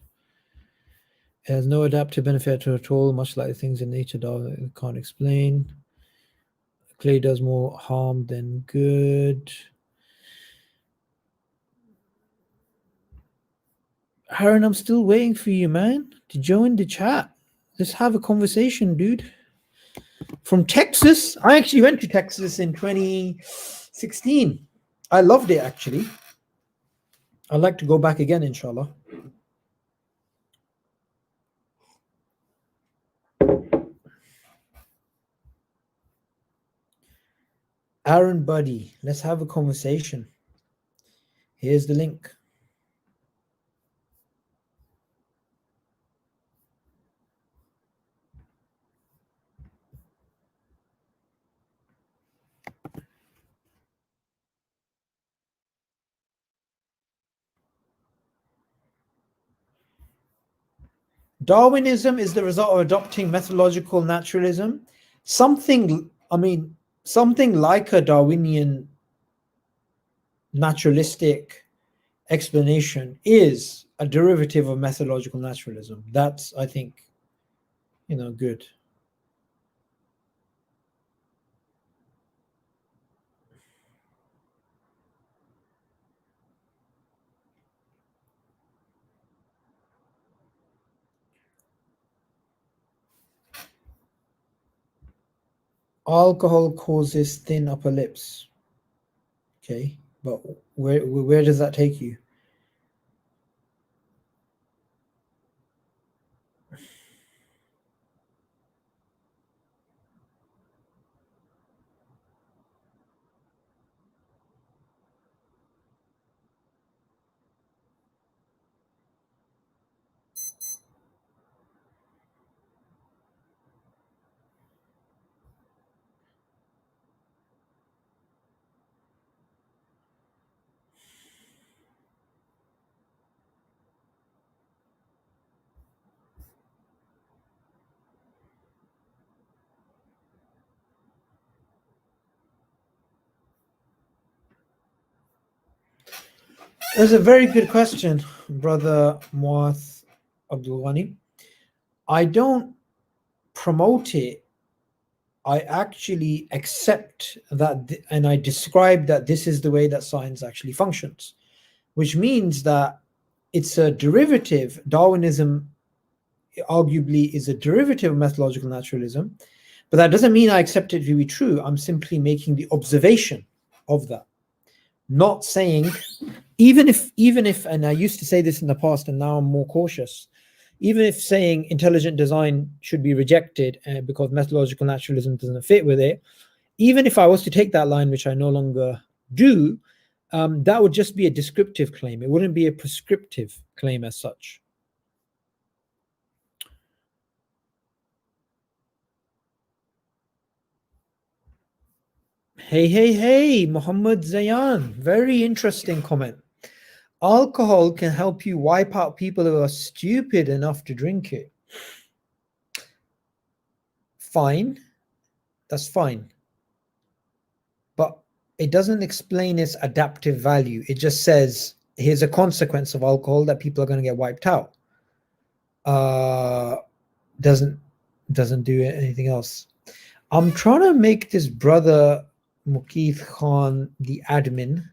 It has no adaptive benefit at all, much like the things in nature Darwin can't explain. Clay does more harm than good. Aaron, I'm still waiting for you, man, to join the chat. Let's have a conversation, dude. From Texas. I actually went to Texas in 2016. I loved it, actually. I'd like to go back again, inshallah. Aaron, buddy, let's have a conversation. Here's the link. Darwinism is the result of adopting methodological naturalism. Something like a Darwinian naturalistic explanation is a derivative of methodological naturalism. That's, I think, good. Alcohol causes thin upper lips. Okay, but where does that take you? That's a very good question, brother Muath Abdul Ghani. I don't promote it. I actually accept that, and I describe that this is the way that science actually functions, which means that it's a derivative. Darwinism arguably is a derivative of methodological naturalism, but that doesn't mean I accept it to be true. I'm simply making the observation of that, not saying, even if, and I used to say this in the past and now I'm more cautious, even if saying intelligent design should be rejected because methodological naturalism doesn't fit with it, even if I was to take that line, which I no longer do, that would just be a descriptive claim. It wouldn't be a prescriptive claim as such. Hey, hey, hey, Muhammad Zayan. Very interesting comment. Alcohol can help you wipe out people who are stupid enough to drink it. Fine, that's fine. But it doesn't explain its adaptive value. It just says here's a consequence of alcohol that people are going to get wiped out. Uh, doesn't do anything else. I'm trying to make this brother Mukeeth Khan the admin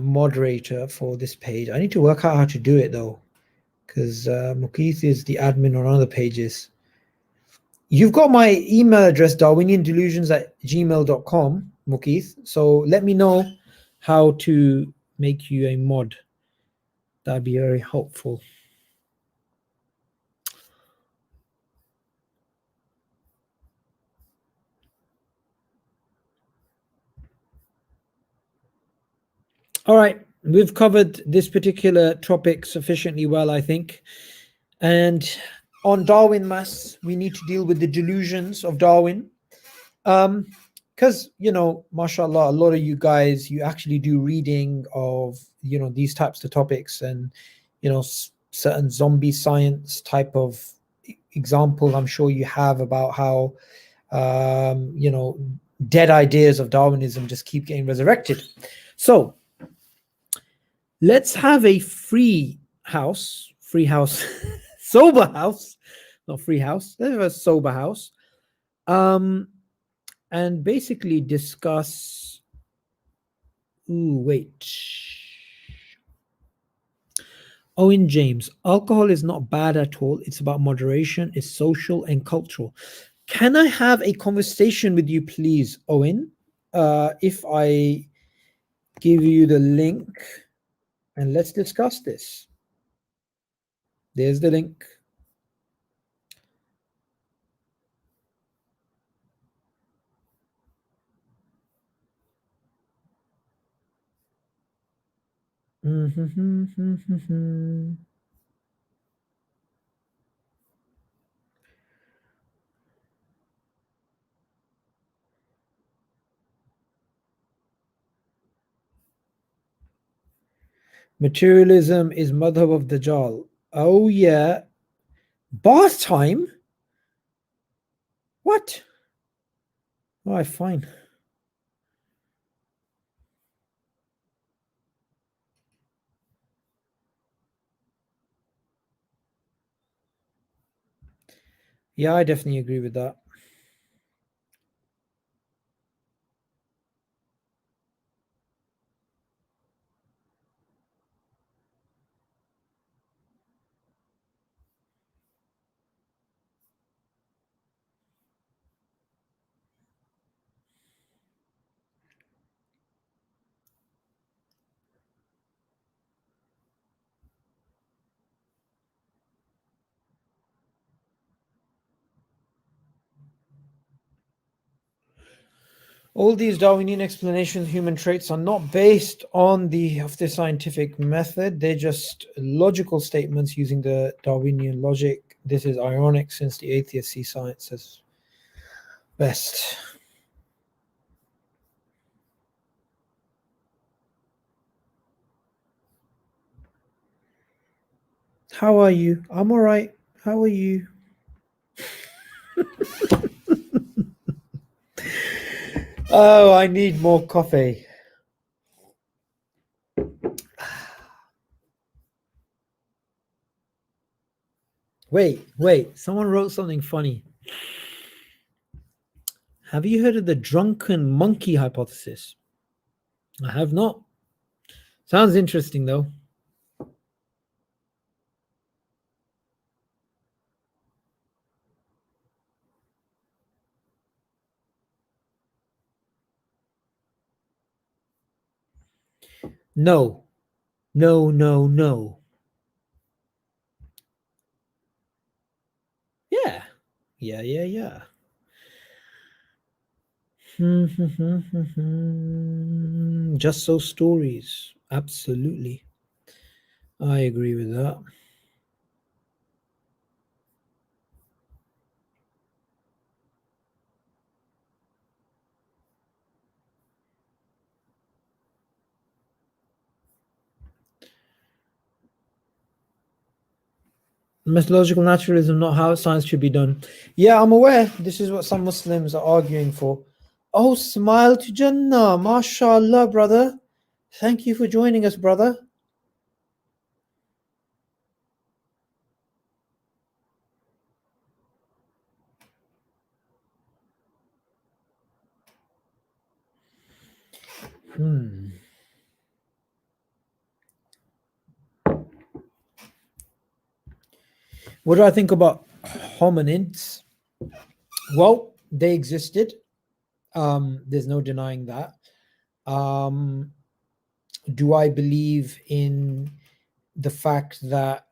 moderator for this page. I need to work out how to do it though, because Mukeeth is the admin on other pages. You've got my email address, darwiniandelusions@gmail.com, Mukeeth. So let me know how to make you a mod. That'd be very helpful. All right, we've covered this particular topic sufficiently well, I think. And on Darwinmas, we need to deal with the delusions of Darwin. Because mashallah, a lot of you guys, you actually do reading of these types of topics, and certain zombie science type of example I'm sure you have about how dead ideas of Darwinism just keep getting resurrected. So let's have a free house sober house, not free house, let's have a sober house, and basically discuss. Wait. Owen James, alcohol is not bad at all. It's about moderation, it's social and cultural. Can I have a conversation with you, please, Owen? If I give you the link and let's discuss this. There's the link. Materialism is madhab of Dajjal. Oh yeah. Bath time? What? All right, fine. Yeah, I definitely agree with that. All these Darwinian explanations of human traits are not based on the scientific method. They're just logical statements using the Darwinian logic. This is ironic since the atheists see science as best. How are you? I'm all right. How are you? Oh, I need more coffee. Wait. Someone wrote something funny. Have you heard of the drunken monkey hypothesis? I have not. Sounds interesting though. No. No. Yeah. Yeah. Just so stories. Absolutely. I agree with that. Methodological naturalism, not how science should be done. Yeah, I'm aware. This is what some Muslims are arguing for. Oh, smile to Jannah. MashaAllah, brother. Thank you for joining us, brother. What do I think about hominids? Well, they existed. There's no denying that. Do I believe in the fact that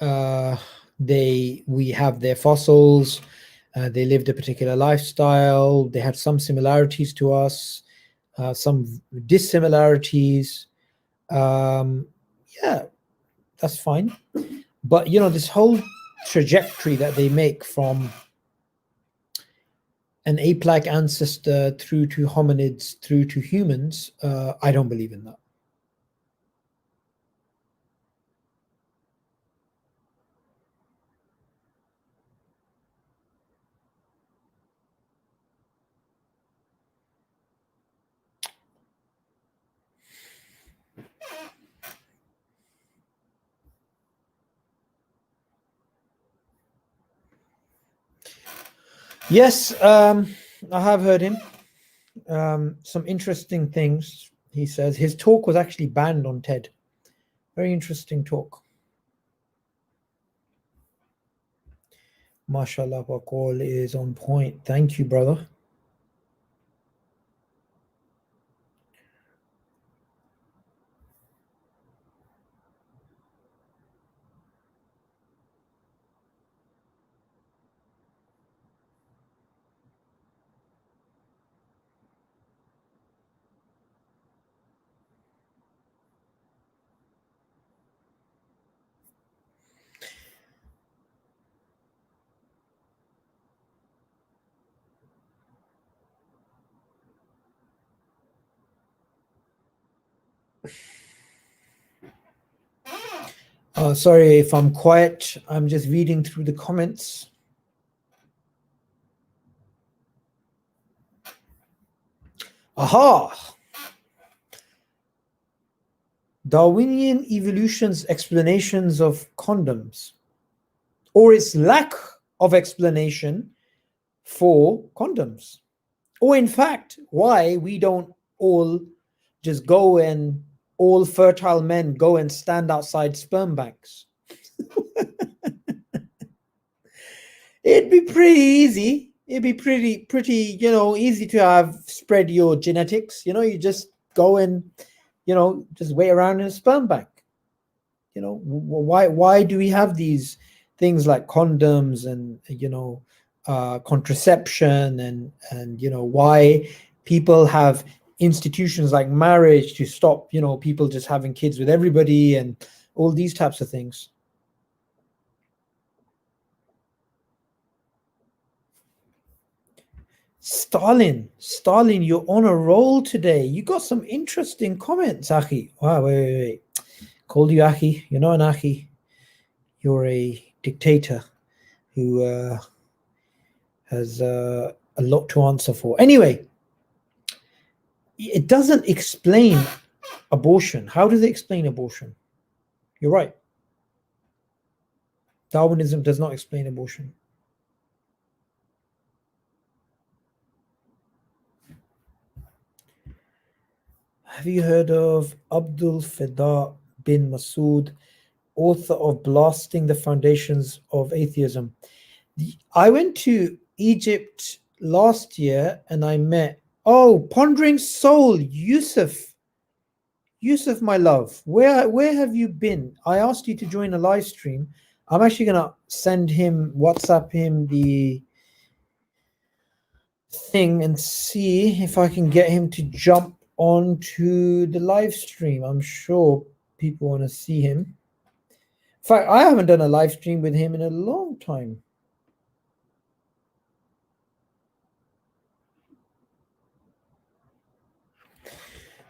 we have their fossils? They lived a particular lifestyle. They had some similarities to us, some dissimilarities. Yeah, that's fine. But this whole trajectory that they make from an ape-like ancestor through to hominids through to humans, I don't believe in that. Yes, I have heard him. Some interesting things he says. His talk was actually banned on TED. Very interesting talk. MashaAllah, Pakol is on point. Thank you, brother. Sorry if I'm quiet. I'm just reading through the comments. Aha! Darwinian evolution's explanations of condoms, or its lack of explanation for condoms, or in fact, why we don't all just go and all fertile men go and stand outside sperm banks. It'd be pretty easy. It'd be pretty, easy to have spread your genetics. You just go and, just wait around in a sperm bank. Why do we have these things like condoms and, contraception and why people have institutions like marriage to stop, people just having kids with everybody and all these types of things. Stalin, you're on a roll today. You got some interesting comments, Achi. Wow, wait. Called you Achi. You're not an Achi. You're a dictator who has a lot to answer for. Anyway, it doesn't explain abortion. How does it explain abortion? You're right. Darwinism does not explain abortion. Have you heard of Abdul Feda bin Masood, author of Blasting the Foundations of Atheism? I went to Egypt last year and I met, Pondering Soul, Yusuf, my love. Where have you been? I asked you to join a live stream. I'm actually going to WhatsApp him the thing and see if I can get him to jump onto the live stream. I'm sure people want to see him. In fact, I haven't done a live stream with him in a long time.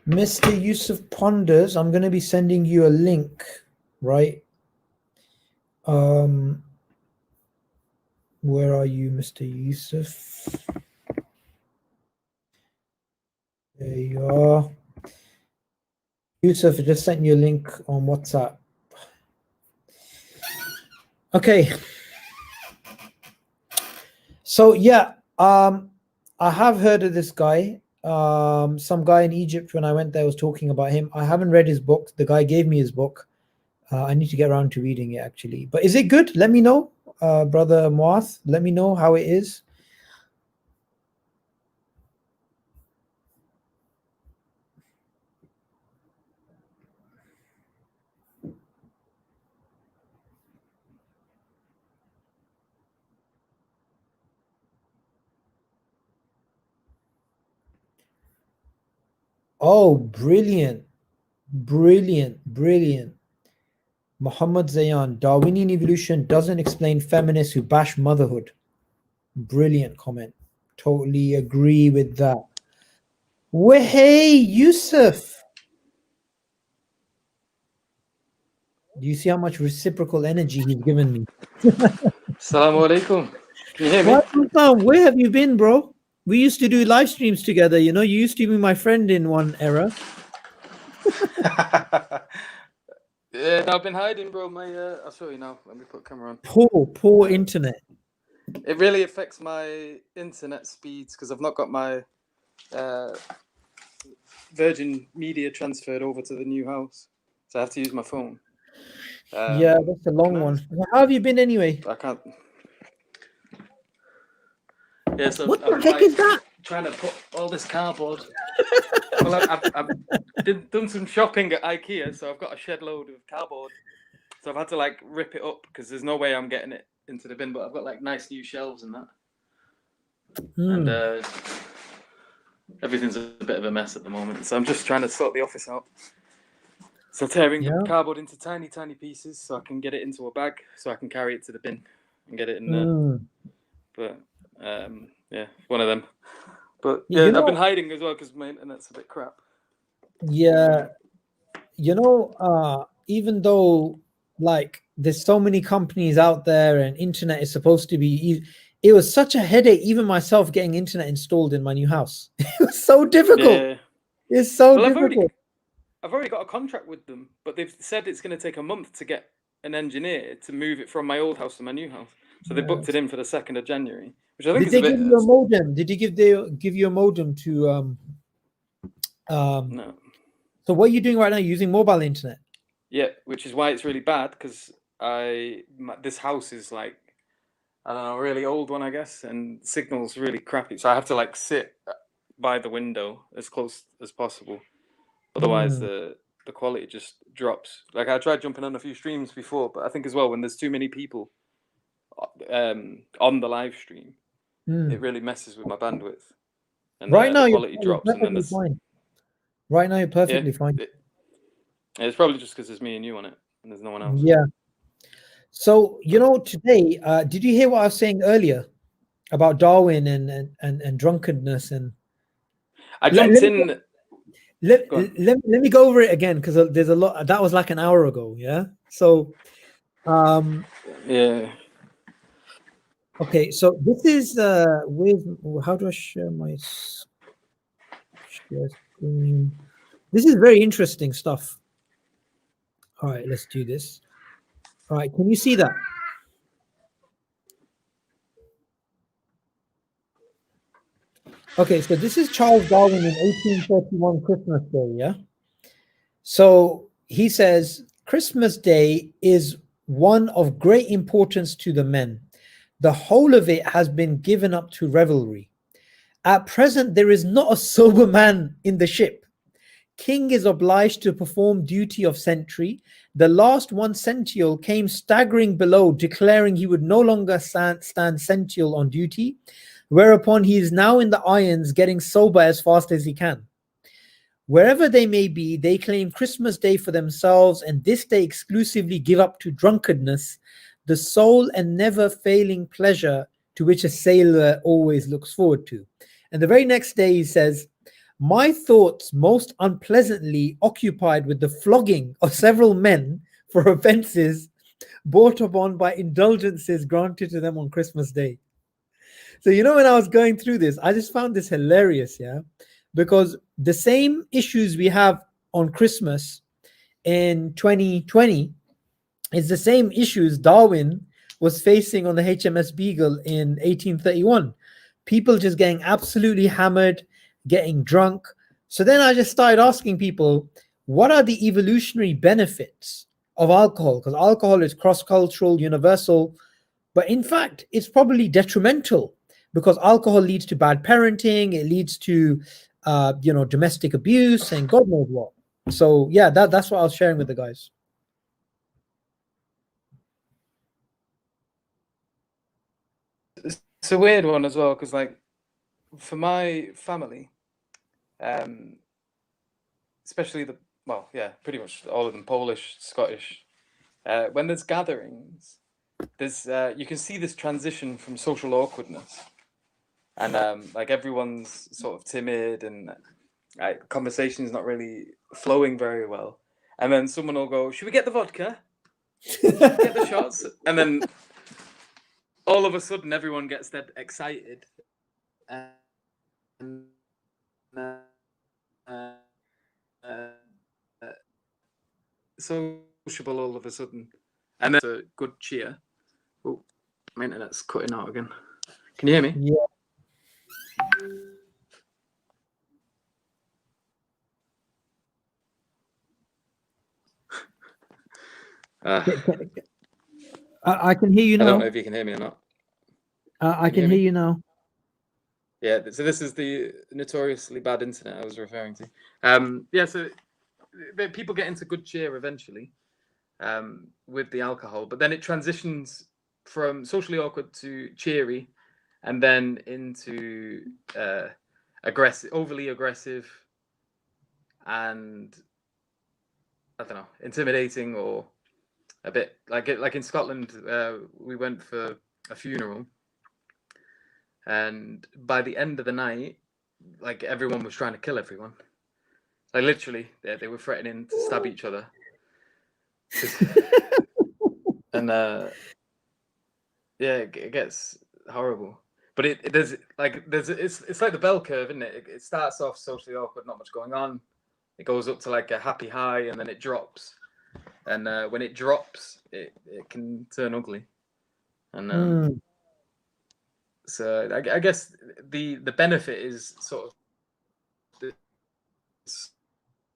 Mr. Yusuf Ponders, I'm going to be sending you a link, right? Where are you, Mr. Yusuf? There you are. Yusuf, I just sent you a link on WhatsApp. Okay. So yeah, I have heard of this guy. Some guy in Egypt, when I went there, was talking about him. I haven't read his book. The guy gave me his book. I need to get around to reading it, actually. But is it good? Let me know, brother Muath. Let me know how it is. Oh, brilliant. Brilliant. Brilliant. Muhammad Zayan, Darwinian evolution doesn't explain feminists who bash motherhood. Brilliant comment. Totally agree with that. Well, hey, Yusuf. Do you see how much reciprocal energy he's given me? Assalamu alaikum. Can you hear me? Where have you been, bro? We used to do live streams together. You know, you used to be my friend in one era. Yeah, I've been hiding, bro. I'll show you now. Let me put camera on. Poor internet. It really affects my internet speeds because I've not got my Virgin Media transferred over to the new house, so I have to use my phone. Yeah, that's a long one. How have you been anyway? I can't. Yeah, so what the heck is that? Trying to put all this cardboard. Well, I've done some shopping at IKEA, so I've got a shed load of cardboard. So I've had to like rip it up because there's no way I'm getting it into the bin. But I've got like nice new shelves and that, and everything's a bit of a mess at the moment. So I'm just trying to sort the office out. So tearing the cardboard into tiny, tiny pieces so I can get it into a bag so I can carry it to the bin and get it in there. But yeah, one of them. But yeah, I've been hiding as well because my internet's a bit crap. Yeah, you know, even though like there's so many companies out there and internet is supposed to be, it was such a headache, even myself getting internet installed in my new house. It was so difficult. Yeah. It's so difficult. I've already got a contract with them, but they've said it's going to take a month to get an engineer to move it from my old house to my new house. So they booked it in for the 2nd of January, which I think is a bit... Did they give you a modem? Did you give you a modem to... No. So what are you doing right now? You're using mobile internet? Yeah, which is why it's really bad, because this house is like, I don't know, a really old one, I guess, and signal's really crappy. So I have to like sit by the window as close as possible. Otherwise, the quality just drops. Like I tried jumping on a few streams before, but I think as well when there's too many people on the live stream, it really messes with my bandwidth. And right now, the quality drops. And then fine. Right now, you're perfectly fine. It's probably just because there's me and you on it, and there's no one else. Yeah. So you know, today, did you hear what I was saying earlier about Darwin and drunkenness and? I jumped in. Let me go over it again because there's a lot. That was like an hour ago. Yeah. So, yeah. Okay. So this is how do I share my share screen? This is very interesting stuff. All right, let's do this. All right, can you see that? Okay, so this is Charles Darwin in 1831 Christmas Day, yeah? So he says, Christmas Day is one of great importance to the men. The whole of it has been given up to revelry. At present, there is not a sober man in the ship. King is obliged to perform duty of sentry. The last one sential came staggering below, declaring he would no longer stand sential on duty, whereupon he is now in the irons, getting sober as fast as he can. Wherever they may be, they claim Christmas Day for themselves, and this day exclusively give up to drunkenness, the sole and never failing pleasure to which a sailor always looks forward to. And the very next day he says, my thoughts most unpleasantly occupied with the flogging of several men for offences brought upon by indulgences granted to them on Christmas Day. So, when I was going through this, I just found this hilarious, yeah, because the same issues we have on Christmas in 2020 is the same issues Darwin was facing on the HMS Beagle in 1831. People just getting absolutely hammered, getting drunk. So then I just started asking people, what are the evolutionary benefits of alcohol? Because alcohol is cross-cultural, universal, but in fact, it's probably detrimental because alcohol leads to bad parenting, it leads to domestic abuse and God knows what. So yeah, that's what I was sharing with the guys. It's a weird one as well, because like for my family, especially pretty much all of them, Polish, Scottish, when there's gatherings, there's you can see this transition from social awkwardness, and like everyone's sort of timid and conversation's not really flowing very well, and then someone will go, "Should we get the vodka? Should we get the shots?" And then all of a sudden, everyone gets that excited, and sociable all of a sudden, and then a good cheer. Oh, my internet's cutting out again. Can you hear me? Yeah. I can hear you now. I don't know if you can hear me or not. I can hear you now. Yeah, so this is the notoriously bad internet I was referring to. So people get into good cheer eventually with the alcohol, but then it transitions from socially awkward to cheery, and then into overly aggressive, and I don't know, intimidating, or a bit like in Scotland. We went for a funeral, and by the end of the night, like everyone was trying to kill everyone. Like literally, they were threatening to stab each other. And it gets horrible. But it's like the bell curve, isn't it? It starts off socially awkward, not much going on. It goes up to like a happy high, and then it drops. And when it drops, it can turn ugly. And so I guess the benefit is sort of the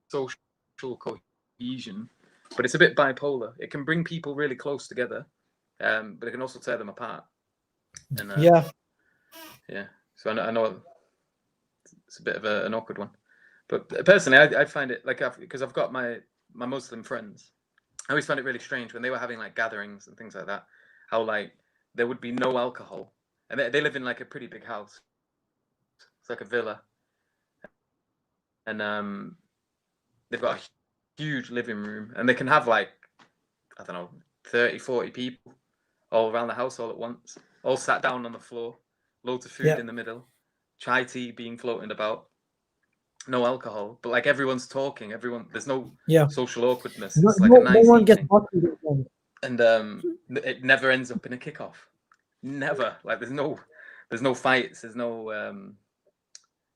social cohesion, but it's a bit bipolar. It can bring people really close together, but it can also tear them apart. And yeah. So I know it's a bit of an awkward one, but personally, I find it like because I've got my Muslim friends. I always find it really strange when they were having like gatherings and things like that, how like there would be no alcohol, and they live in like a pretty big house. It's like a villa, and they've got a huge living room, and they can have like, I don't know, 30, 40 people all around the house all at once, all sat down on the floor, loads of food in the middle, chai tea being floated about, no alcohol, but like everyone's talking, there's no social awkwardness. It's like a nice evening. And it never ends up in a kickoff. Never. Like there's no fights, there's no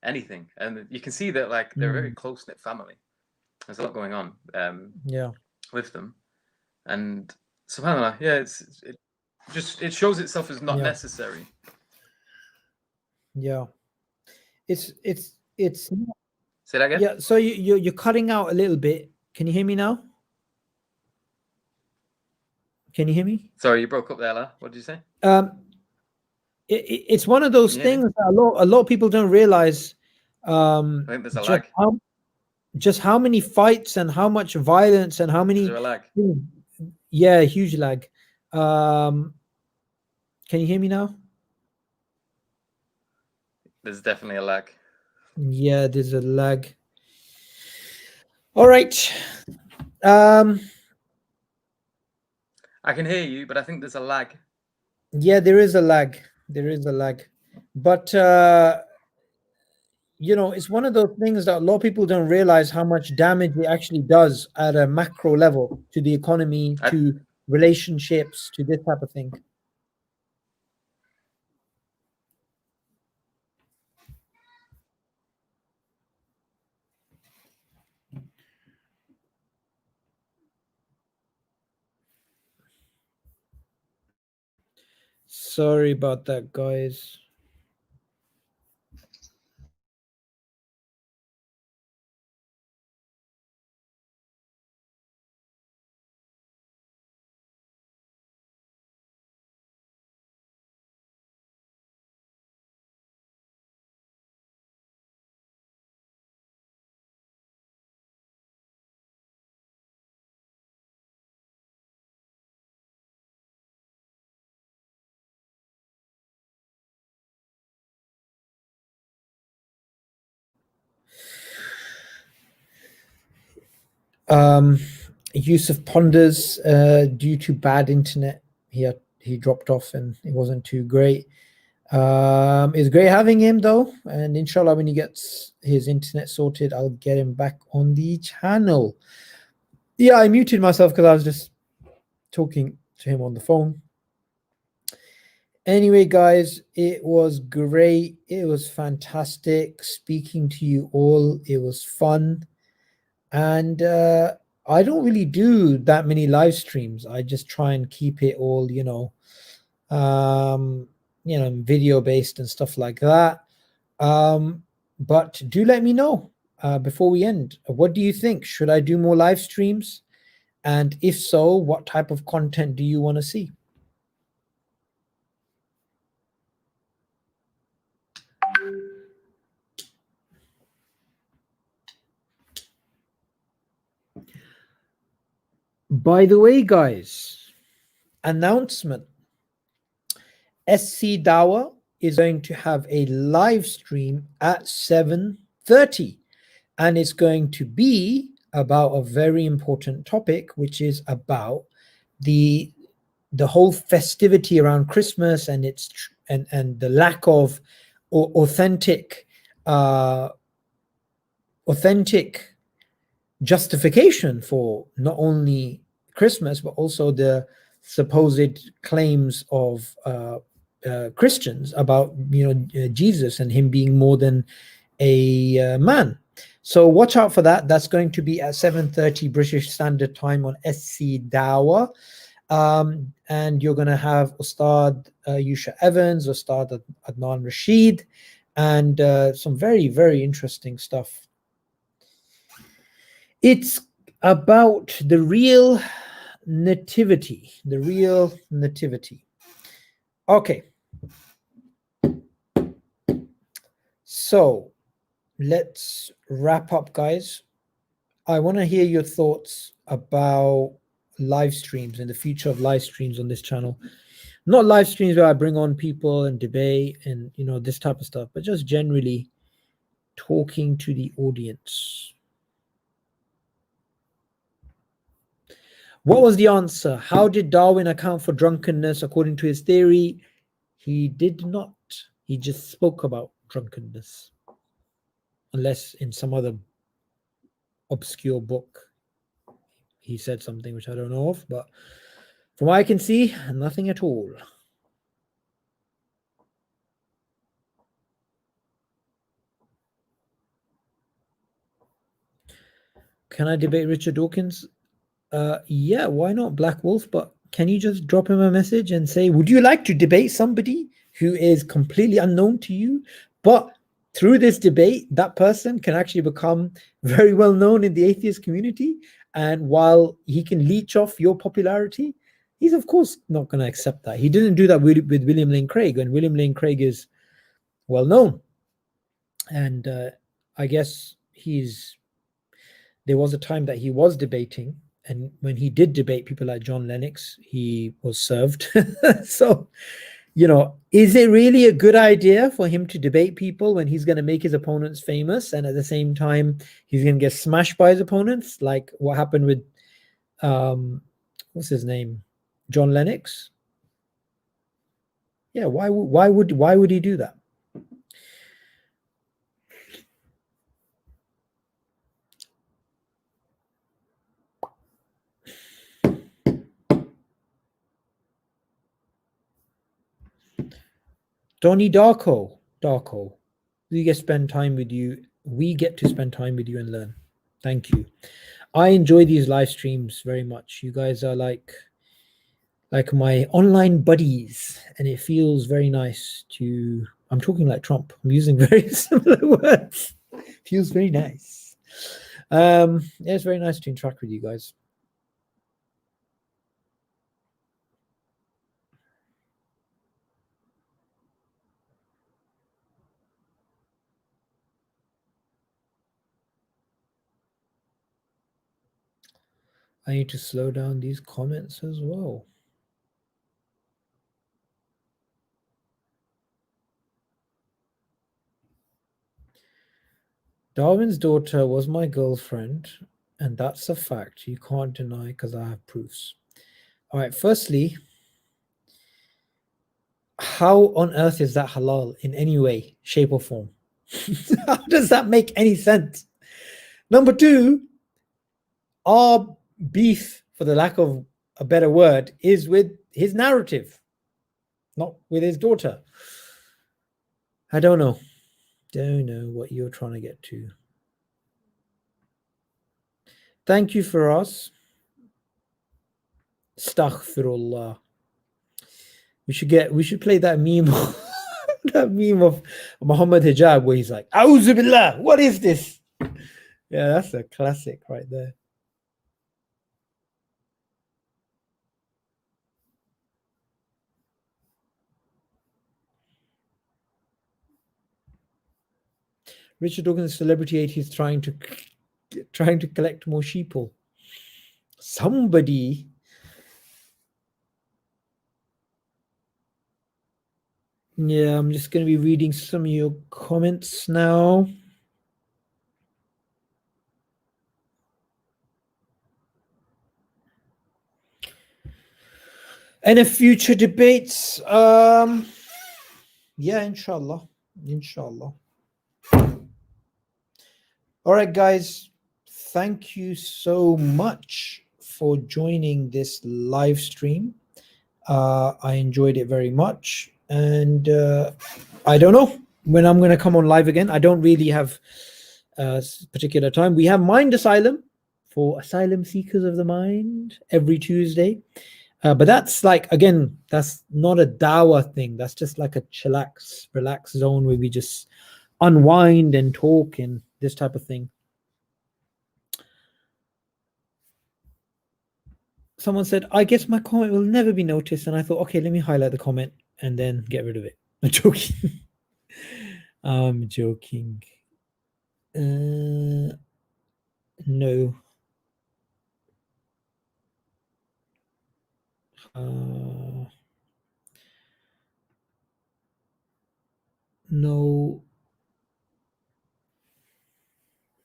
anything. And you can see that like they're a very close-knit family. There's a lot going on with them. And subhanAllah, it shows itself as not necessary. Yeah. It's Say that again? Yeah, so you're cutting out a little bit. Can you hear me now? Can you hear me? Sorry, you broke up there, La. What did you say? It's one of those things that a lot of people don't realize. I think there's a lag. Just how many fights and how much violence and how many. Is there a lag? Yeah, huge lag. Can you hear me now? There's definitely a lag. Yeah, there's a lag. All right. I can hear you, but I think there's a lag. Yeah, there is a lag. But it's one of those things that a lot of people don't realize how much damage it actually does at a macro level to the economy, to relationships to this type of thing? Sorry about that, guys. Um, Yusuf ponders due to bad internet. He dropped off and it wasn't too great. It's great having him though, and inshallah, when he gets his internet sorted, I'll get him back on the channel. Yeah, I muted myself because I was just talking to him on the phone. Anyway, guys, it was great. It was fantastic speaking to you all. It was fun. And I don't really do that many live streams. I just try and keep it all, video based and stuff like that. But do let me know before we end. What do you think? Should I do more live streams? And if so, what type of content do you want to see? By the way, guys, announcement. SC Dawa is going to have a live stream at 7:30, and it's going to be about a very important topic, which is about the whole festivity around Christmas and and the lack of authentic authentic justification for not only Christmas but also the supposed claims of Christians about Jesus and him being more than a man. So watch out for that. That's going to be at 7:30 British Standard Time on SC Dawa. And you're going to have Ustad Yusha Evans, Ustad Adnan Rashid, and some very, very interesting stuff. It's about the real nativity, the real nativity. Okay. So let's wrap up, guys. I want to hear your thoughts about live streams and the future of live streams on this channel. Not live streams where I bring on people and debate and this type of stuff, but just generally talking to the audience. What was the answer? How did Darwin account for drunkenness according to his theory? He did not. He just spoke about drunkenness. Unless in some other obscure book he said something which I don't know of, but from what I can see, nothing at all. Can I debate Richard Dawkins? Yeah, why not Black Wolf? But can you just drop him a message and say, would you like to debate somebody who is completely unknown to you, but through this debate, that person can actually become very well known in the atheist community? And while he can leech off your popularity, he's of course not going to accept that. He didn't do that with William Lane Craig, and William Lane Craig is well known. And I guess there was a time that he was debating, and when he did debate people like John Lennox, he was served. So, is it really a good idea for him to debate people when he's going to make his opponents famous, and at the same time he's going to get smashed by his opponents, like what happened with what's his name, John Lennox? Yeah, why would he do that? Donnie Darko. We get to spend time with you. We get to spend time with you and learn. Thank you. I enjoy these live streams very much. You guys are like my online buddies, and it feels very nice to. I'm talking like Trump. I'm using very similar words. Feels very nice. Yeah, it's very nice to interact with you guys. I need to slow down these comments as well. Darwin's daughter was my girlfriend, and that's a fact you can't deny because I have proofs. All right, firstly, how on earth is that halal in any way, shape, or form? How does that make any sense? Number two, our beef, for the lack of a better word, is with his narrative, not with his daughter. I don't know what you're trying to get to. Thank you, Firas. Astaghfirullah. We should play that meme that meme of Muhammad Hijab where he's like, A'udhu Billah, what is this? Yeah, that's a classic right there. Richard Dawkins, celebrity 80s, trying to collect more sheeple. Somebody. Yeah, I'm just going to be reading some of your comments now. And if future debates, yeah, inshallah. All right, guys, thank you so much for joining this live stream. I enjoyed it very much, and I don't know when I'm going to come on live again. I don't really have a particular time. We have Mind Asylum for asylum seekers of the mind every Tuesday. But that's like, again, that's not a dawah thing. That's just like a chillax, relax zone where we just unwind and talk and this type of thing. Someone said, I guess my comment will never be noticed. And I thought, okay, let me highlight the comment and then get rid of it. I'm joking. I'm joking. No.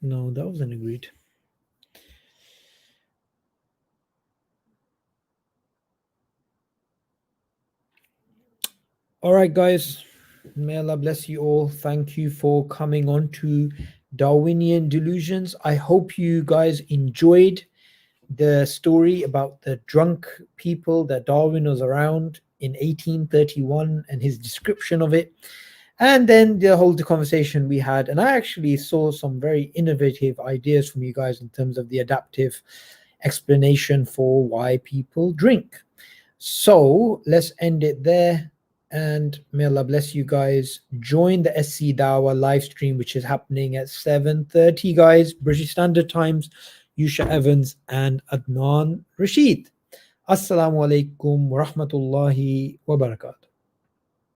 No, that wasn't agreed. All right, guys. May Allah bless you all. Thank you for coming on to Darwinian Delusions. I hope you guys enjoyed the story about the drunk people that Darwin was around in 1831 and his description of it. And then the whole conversation we had. And I actually saw some very innovative ideas from you guys in terms of the adaptive explanation for why people drink. So let's end it there. And may Allah bless you guys. Join the SC Dawah live stream, which is happening at 7:30, guys, British Standard Times. Yusha Evans and Adnan Rashid. Assalamu alaikum wa rahmatullahi wa barakatuh.